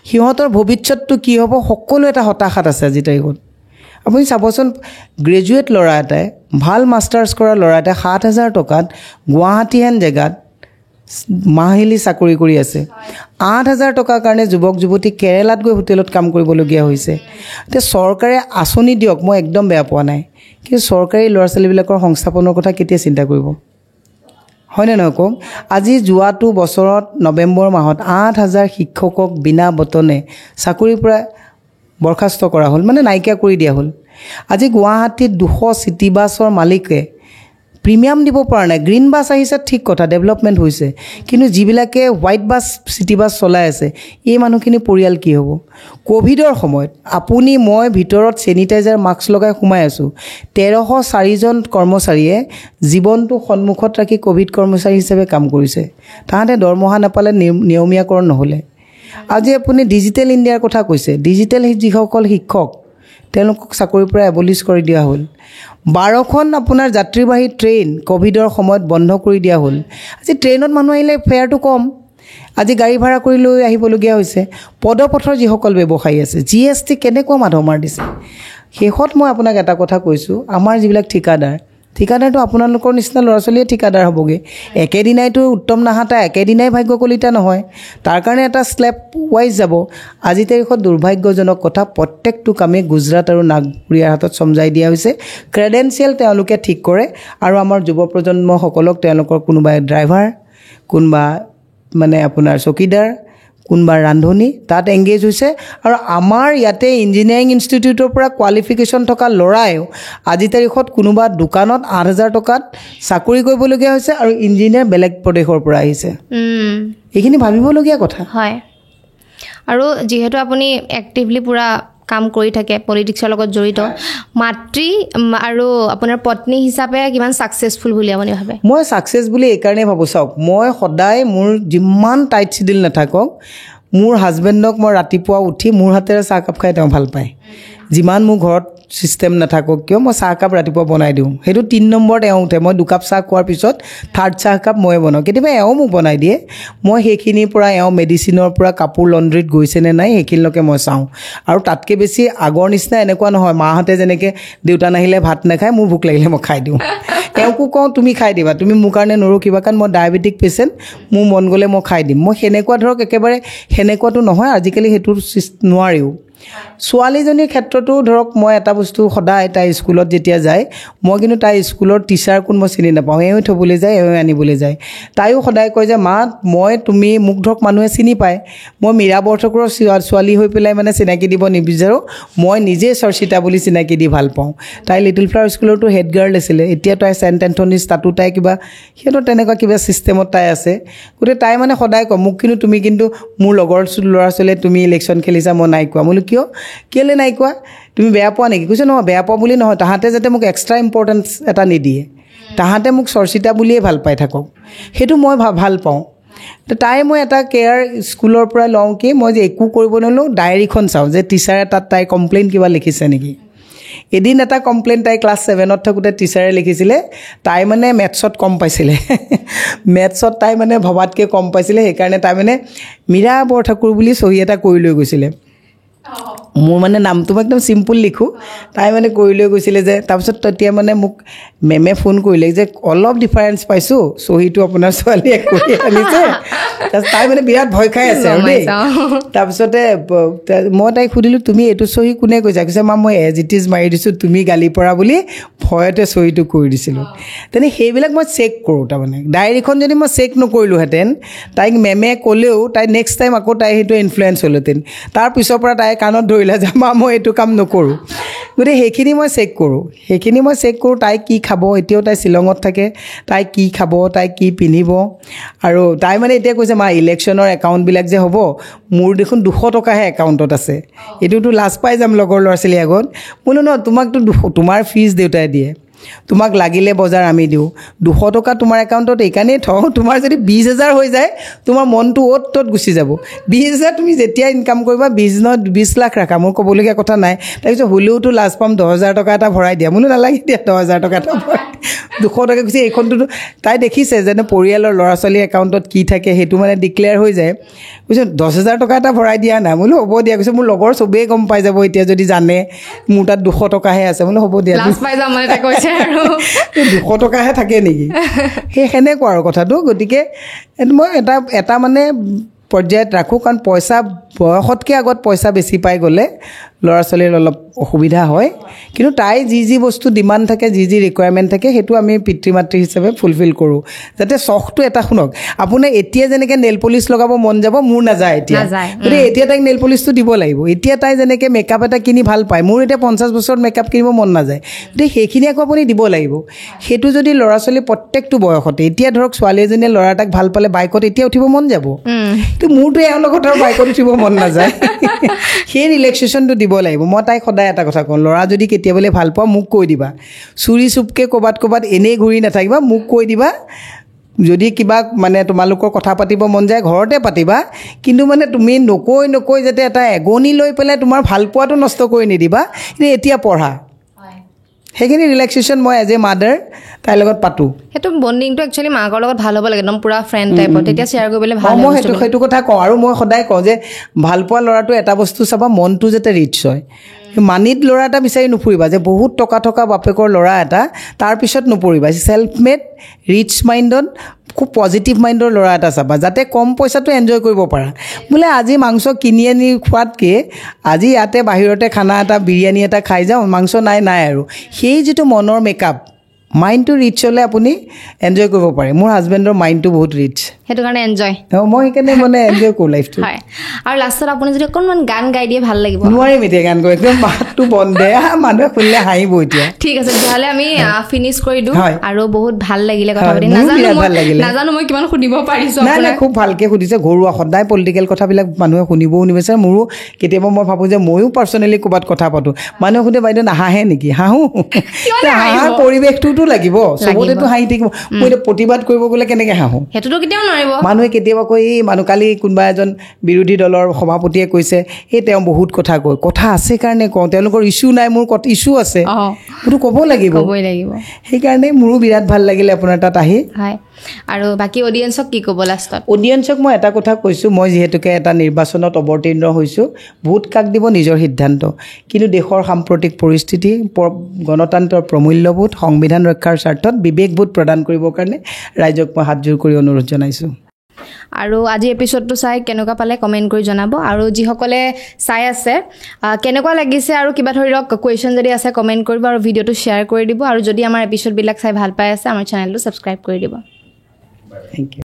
সিহঁতৰ ভৱিষ্যতটো কি হ'ব, সকলো এটা হতাশাত আছে আজিৰ তাৰিখত। আপুনি চাবচোন, গ্ৰেজুৱেট ল'ৰা এটাই, ভাল মাষ্টাৰ্ছ কৰা ল'ৰা এটাই 7,000 টকাত গুৱাহাটী হেন জেগাত মাহিলী চাকৰি কৰি আছে। 8,000 টকাৰ কাৰণে যুৱক যুৱতী কেৰেলাত গৈ হোটেলত কাম কৰিবলগীয়া হৈছে। এতিয়া চৰকাৰে আঁচনি দিয়ক, মই একদম বেয়া পোৱা নাই, কিন্তু চৰকাৰী ল'ৰা ছোৱালীবিলাকৰ সংস্থাপনৰ কথা কেতিয়া চিন্তা কৰিব, হয়নে নহয় কওক। আজি যোৱাটো বছৰত নৱেম্বৰ মাহত 8,000 শিক্ষকক বিনা বেতনে চাকৰিৰ পৰা বৰখাস্ত কৰা হ'ল, মানে নাইকিয়া কৰি দিয়া হ'ল। আজি গুৱাহাটীত 200 চিটি বাছৰ মালিকে প্ৰিমিয়াম দিব পৰা নাই। গ্ৰীণ বাছ আহিছে, ঠিক কথা, ডেভেলপমেণ্ট হৈছে, কিন্তু যিবিলাকে হোৱাইট বাছ, চিটি বাছ চলাই আছে, এই মানুহখিনি পৰিয়াল কি হ'ব। ক'ভিডৰ সময়ত আপুনি মই ভিতৰত চেনিটাইজাৰ মাস্ক লগাই সোমাই আছোঁ, 1304জন কৰ্মচাৰীয়ে জীৱনটো সন্মুখত ৰাখি ক'ভিড কৰ্মচাৰী হিচাপে কাম কৰিছে। তাহাঁতে দৰমহা নাপালে, নিয়মীয়াকৰণ নহ'লে। আজি আপুনি ডিজিটেল ইণ্ডিয়াৰ কথা কৈছে, ডিজিটেল যিসকল শিক্ষক তেওঁলোকক চাকৰিৰ পৰা এবলিছ কৰি দিয়া হ'ল। 12খন আপোনাৰ যাত্ৰীবাহী ট্ৰেইন ক'ভিডৰ সময়ত বন্ধ কৰি দিয়া হ'ল। আজি ট্ৰেইনত মানুহ আহিলে ফেয়াৰটো কম, আজি গাড়ী ভাড়া কৰি লৈ আহিবলগীয়া হৈছে। পদপথৰ যিসকল ব্যৱসায়ী আছে, GST কেনেকুৱা মাধমাৰ দিছে। শেষত মই আপোনাক এটা কথা কৈছোঁ, আমাৰ যিবিলাক ঠিকাদাৰটো আপোনালোকৰ নিচিনা ল'ৰা ছোৱালীয়ে ঠিকাদাৰ হ'বগৈ। একেদিনাইতো উত্তম নাহাতা, একেদিনাই ভাগ্য কলিতা নহয়, তাৰ কাৰণে এটা স্লেপ ৱাইজ যাব। আজি তাৰিখত দুৰ্ভাগ্যজনক কথা, প্ৰত্যেকটো কামেই গুজৰাট আৰু নাগপুৰীয়াৰ হাতত চমজাই দিয়া হৈছে। ক্ৰেডেঞ্চিয়েল তেওঁলোকে ঠিক কৰে, আৰু আমাৰ যুৱ প্ৰজন্মসকলক তেওঁলোকৰ কোনোবাই ড্ৰাইভাৰ, কোনোবা মানে আপোনাৰ চকীদাৰ, কোনোবা ৰান্ধনি তাত এংগেজ হৈছে। আৰু আমাৰ ইয়াতে ইঞ্জিনিয়াৰিং ইনষ্টিটিউটৰ পৰা কোৱালিফিকেশ্যন থকা ল'ৰাইও আজি তাৰিখত কোনোবা দোকানত 8,000 টকাত চাকৰি কৰিবলগীয়া হৈছে, আৰু ইঞ্জিনিয়াৰ বেলেগ প্ৰদেশৰ পৰা আহিছে। এইখিনি ভাবিবলগীয়া কথা। হয়, আৰু যিহেতু আপুনি এক্টিভলি পূৰা কাম কৰি থাকে, পলিটিক্সৰ লগত জড়িত, মাতৃ আৰু আপোনাৰ পত্নী হিচাপে কিমান ছাকচেছফুল বুলি আপুনি ভাবে? মই ছাকচেছ বুলি এইকাৰণেই ভাবোঁ, চাওক, মই সদায় মোৰ যিমান টাইট চিডিল নাথাকক, মোৰ হাজবেণ্ডক মই ৰাতিপুৱা উঠি মোৰ হাতেৰে চাহকাপ খাই তেওঁ ভাল পায়। যিমান মোৰ ঘৰত ছিষ্টেম নাথাকক কিয়, মই চাহকাপ ৰাতিপুৱা বনাই দিওঁ। সেইটো 3 নম্বৰত এওঁ উঠে, মই 2 কাপ চাহ খোৱাৰ পিছত 3rd চাহকাপ ময়ে বনাওঁ। কেতিয়াবা এওঁ মোক বনাই দিয়ে, মই সেইখিনিৰ পৰা এওঁ মেডিচিনৰ পৰা কাপোৰ লণ্ড্ৰীত গৈছেনে নাই সেইখিনিলৈকে মই চাওঁ। আৰু তাতকৈ বেছি আগৰ নিচিনা এনেকুৱা নহয়, মাহঁতে যেনেকৈ দেউতা নাহিলে ভাত নাখায়, মোৰ ভোক লাগিলে মই খাই দিওঁ। এওঁকো কওঁ তুমি খাই দিবা, তুমি মোৰ কাৰণে নৰখিবা, কাৰণ মই ডায়েবেটিক পেচেণ্ট, মোৰ মন গ'লে মই খাই দিম। মই সেনেকুৱা ধৰক একেবাৰে সেনেকুৱাটো নহয়, আজিকালি সেইটো নোৱাৰিও। ছোৱালীজনীৰ ক্ষেত্ৰতো ধৰক মই এটা বস্তু সদায়, তাই স্কুলত যেতিয়া যায়, মই কিন্তু তাই স্কুলৰ টিচাৰ কোন মই চিনি নাপাওঁ, এওঁ থ'বলৈ যায়, এওঁ আনিবলৈ যায়। তাইও সদায় কয় যে মা তুমি মোক ধৰক মানুহে চিনি পায়, মই মীৰা বৰঠাকুৰৰ ছোৱালী হৈ পেলাই মানে চিনাকি দিব নিবিচাৰোঁ, মই নিজে চৰ্চিতা বুলি চিনাকি দি ভাল পাওঁ। তাই লিটিল ফ্লাৱাৰ স্কুলতো হেড গাৰ্ল আছিলে, এতিয়া তাই চেণ্ট এণ্থনিজ, তাতো তাই কিবা সিহঁতৰ তেনেকুৱা কিবা ছিষ্টেমত তাই আছে। গতিকে তাই মানে সদায় কয় মোক, কিন্তু তুমি কিন্তু মোৰ লগৰ ল'ৰা ছোৱালীয়ে তুমি ইলেকশ্যন খেলিছা, মই নাই কোৱা। মই বোলো কেলৈ নাই কোৱা, তুমি বেয়া পোৱা নেকি? কৈছে নহয় বেয়া পোৱা বুলি নহয়, তাহাঁতে যাতে মোক এক্সট্ৰা ইম্পৰ্টেঞ্চ এটা নিদিয়ে, তাহাঁতে মোক চৰ্চিতা বুলিয়ে ভাল পাই থাকক, সেইটো মই ভাল পাওঁ। তো তাই মই এটা কেয়াৰ স্কুলৰ পৰা লওঁ কি মই যে একো কৰিব নোৱাৰিলোঁ ডায়েৰীখন চাওঁ যে টিচাৰে তাত তাই কমপ্লেইন কিবা লিখিছে নেকি। এদিন এটা কমপ্লেইন তাই ক্লাছ 7ত থাকোঁতে টিচাৰে লিখিছিলে, তাই মানে মেথছত কম পাইছিলে মেথছত তাই মানে ভবাতকৈ কম পাইছিলে, সেইকাৰণে তাই মানে মীৰা বৰঠাকুৰ বুলি চহী এটা কৰি লৈ গৈছিলে। মোৰ মানে নামটো মই একদম চিম্পুল লিখোঁ, তাই মানে কৰি লৈ গৈছিলে যে, তাৰপিছত তেতিয়া মানে মোক মেমে ফোন কৰিলে যে অলপ ডিফাৰেঞ্চ পাইছোঁ, চহীটো আপোনাৰ ছোৱালীয়ে কৰি আনিছে। তাৰপিছত তাই মানে বিৰাট ভয় খাই আছে আৰু দেই। তাৰপিছতে মই তাইক সুধিলোঁ তুমি এইটো চহী কোনে কৈছা? কৈছে মা মই এজ ইট ইজ মাৰি দিছোঁ, তুমি গালি পৰা বুলি ভয়তে চহীটো কৰি দিছিলোঁ। তেনে সেইবিলাক মই চেক কৰোঁ। তাৰমানে ডায়েৰীখন যদি মই চেক নকৰিলোঁহেঁতেন, তাইক মেমে ক'লেও তাই নেক্সট টাইম আকৌ তাই সেইটো ইনফ্লুৱেঞ্চ হ'লহেঁতেন। তাৰ পিছৰ পৰা তাই কাণত ধৰিলে যে মা মই এইটো কাম নকৰোঁ। গতিকে সেইখিনি মই চেক কৰোঁ, তাই কি খাব, এতিয়াও তাই শ্বিলঙত থাকে, তাই কি খাব, তাই কি পিন্ধিব। আৰু তাই মানে এতিয়া কৈছে মা ইলেকশ্যনৰ একাউণ্টবিলাক যে হ'ব, মোৰ দেখোন 200 টকাহে একাউণ্টত আছে, এইটোতো লাজ পাই যাম লগৰ ল'ৰা ছোৱালীৰ আগত। বোলো ন তোমাকতো তোমাৰ ফিজ দেউতাই দিয়ে, তোমাক লাগিলে বজাৰ আমি দিওঁ, 200 টকা তোমাৰ একাউণ্টত এইকাৰণেই থওঁ, তোমাৰ যদি 20,000 হৈ যায় তোমাৰ মনটো অ'ত ত'ত গুচি যাব। 20,000 তুমি যেতিয়া ইনকাম কৰিবা 20 লাখ ৰাখা, মোৰ ক'বলগীয়া কথা নাই। তাৰপিছত হ'লেওতো লাজ পাম, 10,000 টকা এটা ভৰাই দিয়া। মোনো নালাগে দিয়া 10,000 টকা এটা ভৰাই, 200 টকা গুচি। এইখনটোতো তাই দেখিছে যেনে পৰিয়ালৰ ল'ৰা ছোৱালীৰ একাউণ্টত কি থাকে সেইটো মানে ডিক্লেয়াৰ হৈ যায়। কৈছে 10,000 টকা এটা ভৰাই দিয়া নাই। বোলো হ'ব দিয়া। কৈছে মোৰ লগৰ চবেই গম পাই যাব এতিয়া যদি জানে মোৰ তাত 200 টকাহে আছে। বোলো হ'ব দিয়া, 200 টকাহে থাকে নেকি? সেই সেনেকুৱা আৰু কথাটো। গতিকে মই এটা মানে পৰ্যায়ত ৰাখোঁ, কাৰণ পইচা বয়সতকৈ আগত পইচা বেছি পাই গ'লে ল'ৰা ছোৱালীৰ অলপ অসুবিধা হয়। কিন্তু তাই যি বস্তু ডিমাণ্ড থাকে, যি ৰিকুৱাৰমেণ্ট থাকে, সেইটো আমি পিতৃ মাতৃ হিচাপে ফুলফিল কৰোঁ, যাতে চখটো এটা। শুনক, আপোনাৰ এতিয়া যেনেকৈ নেইল পলিচ লগাব মন যাব, মোৰ নাযায় এতিয়া। গতিকে এতিয়া তাইক নেইল পলিচটো দিব লাগিব। এতিয়া তাই যেনেকৈ মেকআপ এটা কিনি ভাল পায়, মোৰ এতিয়া 50 বছৰত মেকআপ কিনিব মন নাযায়, গতিকে সেইখিনি আকৌ আপুনি দিব লাগিব। সেইটো যদি ল'ৰা ছোৱালী প্ৰত্যেকটো বয়সতে, এতিয়া ধৰক ছোৱালী এজনীয়ে ল'ৰা এটাক ভাল পালে বাইকত এতিয়া উঠিব মন যাব, কিন্তু মোৰতো এওঁৰ লগত আৰু বাইকত উঠিব মন নাযায়। সেই ৰিলেক্সেশ্যনটো দিব লাগিব। মই তাইক সদায় এটা কথা কওঁ, ল'ৰা যদি কেতিয়াবালে ভাল পোৱা মোক কৈ দিবা, চুৰি চুপকৈ ক'ৰবাত এনেই ঘূৰি নাথাকিবা, মোক কৈ দিবা। যদি কিবা মানে তোমালোকৰ কথা পাতিব মন যায় ঘৰতে পাতিবা, কিন্তু মানে তুমি নকৈ যাতে এটা এগনি লৈ পেলাই তোমাৰ ভাল পোৱাটো নষ্ট কৰি নিদিবা। কিন্তু এতিয়া পঢ়া, সেইখিনি ৰিলেক্সেশ্যন মই এজ এ মাদাৰ তাইৰ লগত পাতোঁ। সেইটো বণ্ডিংটো একচুৱেলি মাকৰ লগত ভাল হ'ব লাগে, একদম পুৰা ফ্ৰেণ্ড টাইপত, তেতিয়া শ্বেয়াৰ কৰিবলৈ ভাল। মই সেইটো কথা কওঁ। আৰু মই সদায় কওঁ যে ভাল পোৱা ল'ৰাটো এটা বস্তু চাবা, মনটো যাতে ৰিচ হয়। মানিত ল'ৰা এটা বিচাৰি নুফুৰিবা যে বহুত টকা থকা বাপেকৰ ল'ৰা এটা, তাৰপিছত নপৰিবা। ছেল্ফ মেড, ৰিচ মাইণ্ডত, খুব পজিটিভ মাইণ্ডৰ ল'ৰা এটা চাবা, যাতে কম পইচাটো এনজয় কৰিব পাৰা। বোলে আজি মাংস কিনি আনি খোৱাতকৈ আজি ইয়াতে বাহিৰতে খানা এটা, বিৰিয়ানী এটা খাই যাওঁ, মাংস নাই আৰু সেই যিটো মনৰ মেকআপ, মাইণ্ডটো ৰিচ হ'লে আপুনি এনজয় কৰিব পাৰে। মোৰ হাজবেণ্ডৰ মাইণ্ডটো বহুত ৰিচ, সেইটো কাৰণে এনজয়। মই সেইকাৰণে মানে এনজয় কৰোঁ লাইফটো। আৰু লাষ্টত আপুনি যদি অকণমান গান গাই দিয়ে ভাল লাগিব। নোৱাৰিম এতিয়া গান গাই, একদম মাতটো বন্ধে, মানুহে শুনিলে হাঁহিব এতিয়া। ঠিক আছে, তেতিয়াহ'লে আমি ফিনিছ কৰি দিওঁ। আৰু বহুত ভাল লাগিলে কথা পাতি। নাজানো মই কিমান শুনিব পাৰিছোঁ। নাই, খুব ভালকৈ সুধিছে। ঘৰুৱা সদায় পলিটিকেল কথাবিলাক মানুহে শুনিবও নিবিচাৰে। মোৰো কেতিয়াবা মই ভাবোঁ যে ময়ো পাৰ্চনেলি ক'ৰবাত কথা পাতোঁ, মানুহে সুধে বাইদেউ নাহাঁহে নেকি? হাঁহোঁ। হাঁহাৰ পৰিৱেশটোতো লাগিব, চবতেতো হাঁহি থাকিব। মই এতিয়া প্ৰতিবাদ কৰিব গ'লে কেনেকৈ হাঁহোঁ? সেইটোতো কেতিয়াও নোৱাৰিব। মানুহে কেতিয়াবা কয় এই কালি কোনোবা এজন বিৰোধী দলৰ সভাপতিয়ে কৈছে এই তেওঁ বহুত কথা কয়, কথা আছে কাৰণে কওঁ, তেওঁলোকৰ ইছ্যু নাই, মোৰ ইছ্যু আছে, সেইটো ক'বই লাগিব। সেইকাৰণে মোৰো বিৰাট ভাল লাগিলে আপোনাৰ তাত আহি। আৰু বাকী অডিয়েঞ্চক কি ক'ব লাষ্টত? অডিয়েঞ্চক মই এটা কথা কৈছোঁ, মই যিহেতুকে এটা নিৰ্বাচনত অৱতীৰ্ণ হৈছোঁ, ভোট কাক দিব নিজৰ সিদ্ধান্ত, কিন্তু দেশৰ সাম্প্ৰতিক পৰিস্থিতি, গণতন্ত্ৰৰ প্ৰমূল্যবোধ, সংবিধান ৰক্ষাৰ স্বাৰ্থত বিবেকবোধ প্ৰদান কৰিবৰ কাৰণে ৰাইজক মই হাতযোৰ কৰি অনুৰোধ জনাইছোঁ। আৰু আজি এপিছডটো চাই কেনেকুৱা পালে কমেণ্ট কৰি জনাব। আৰু যিসকলে চাই আছে কেনেকুৱা লাগিছে আৰু কিবা ধৰি লওক কুৱেশ্যন যদি আছে কমেণ্ট কৰিব, আৰু ভিডিঅ'টো শ্বেয়াৰ কৰি দিব। আৰু যদি আমাৰ এপিছডবিলাক চাই ভাল পাই আছে আমাৰ চেনেলটো ছাবস্ক্ৰাইব কৰি দিব। Thank U.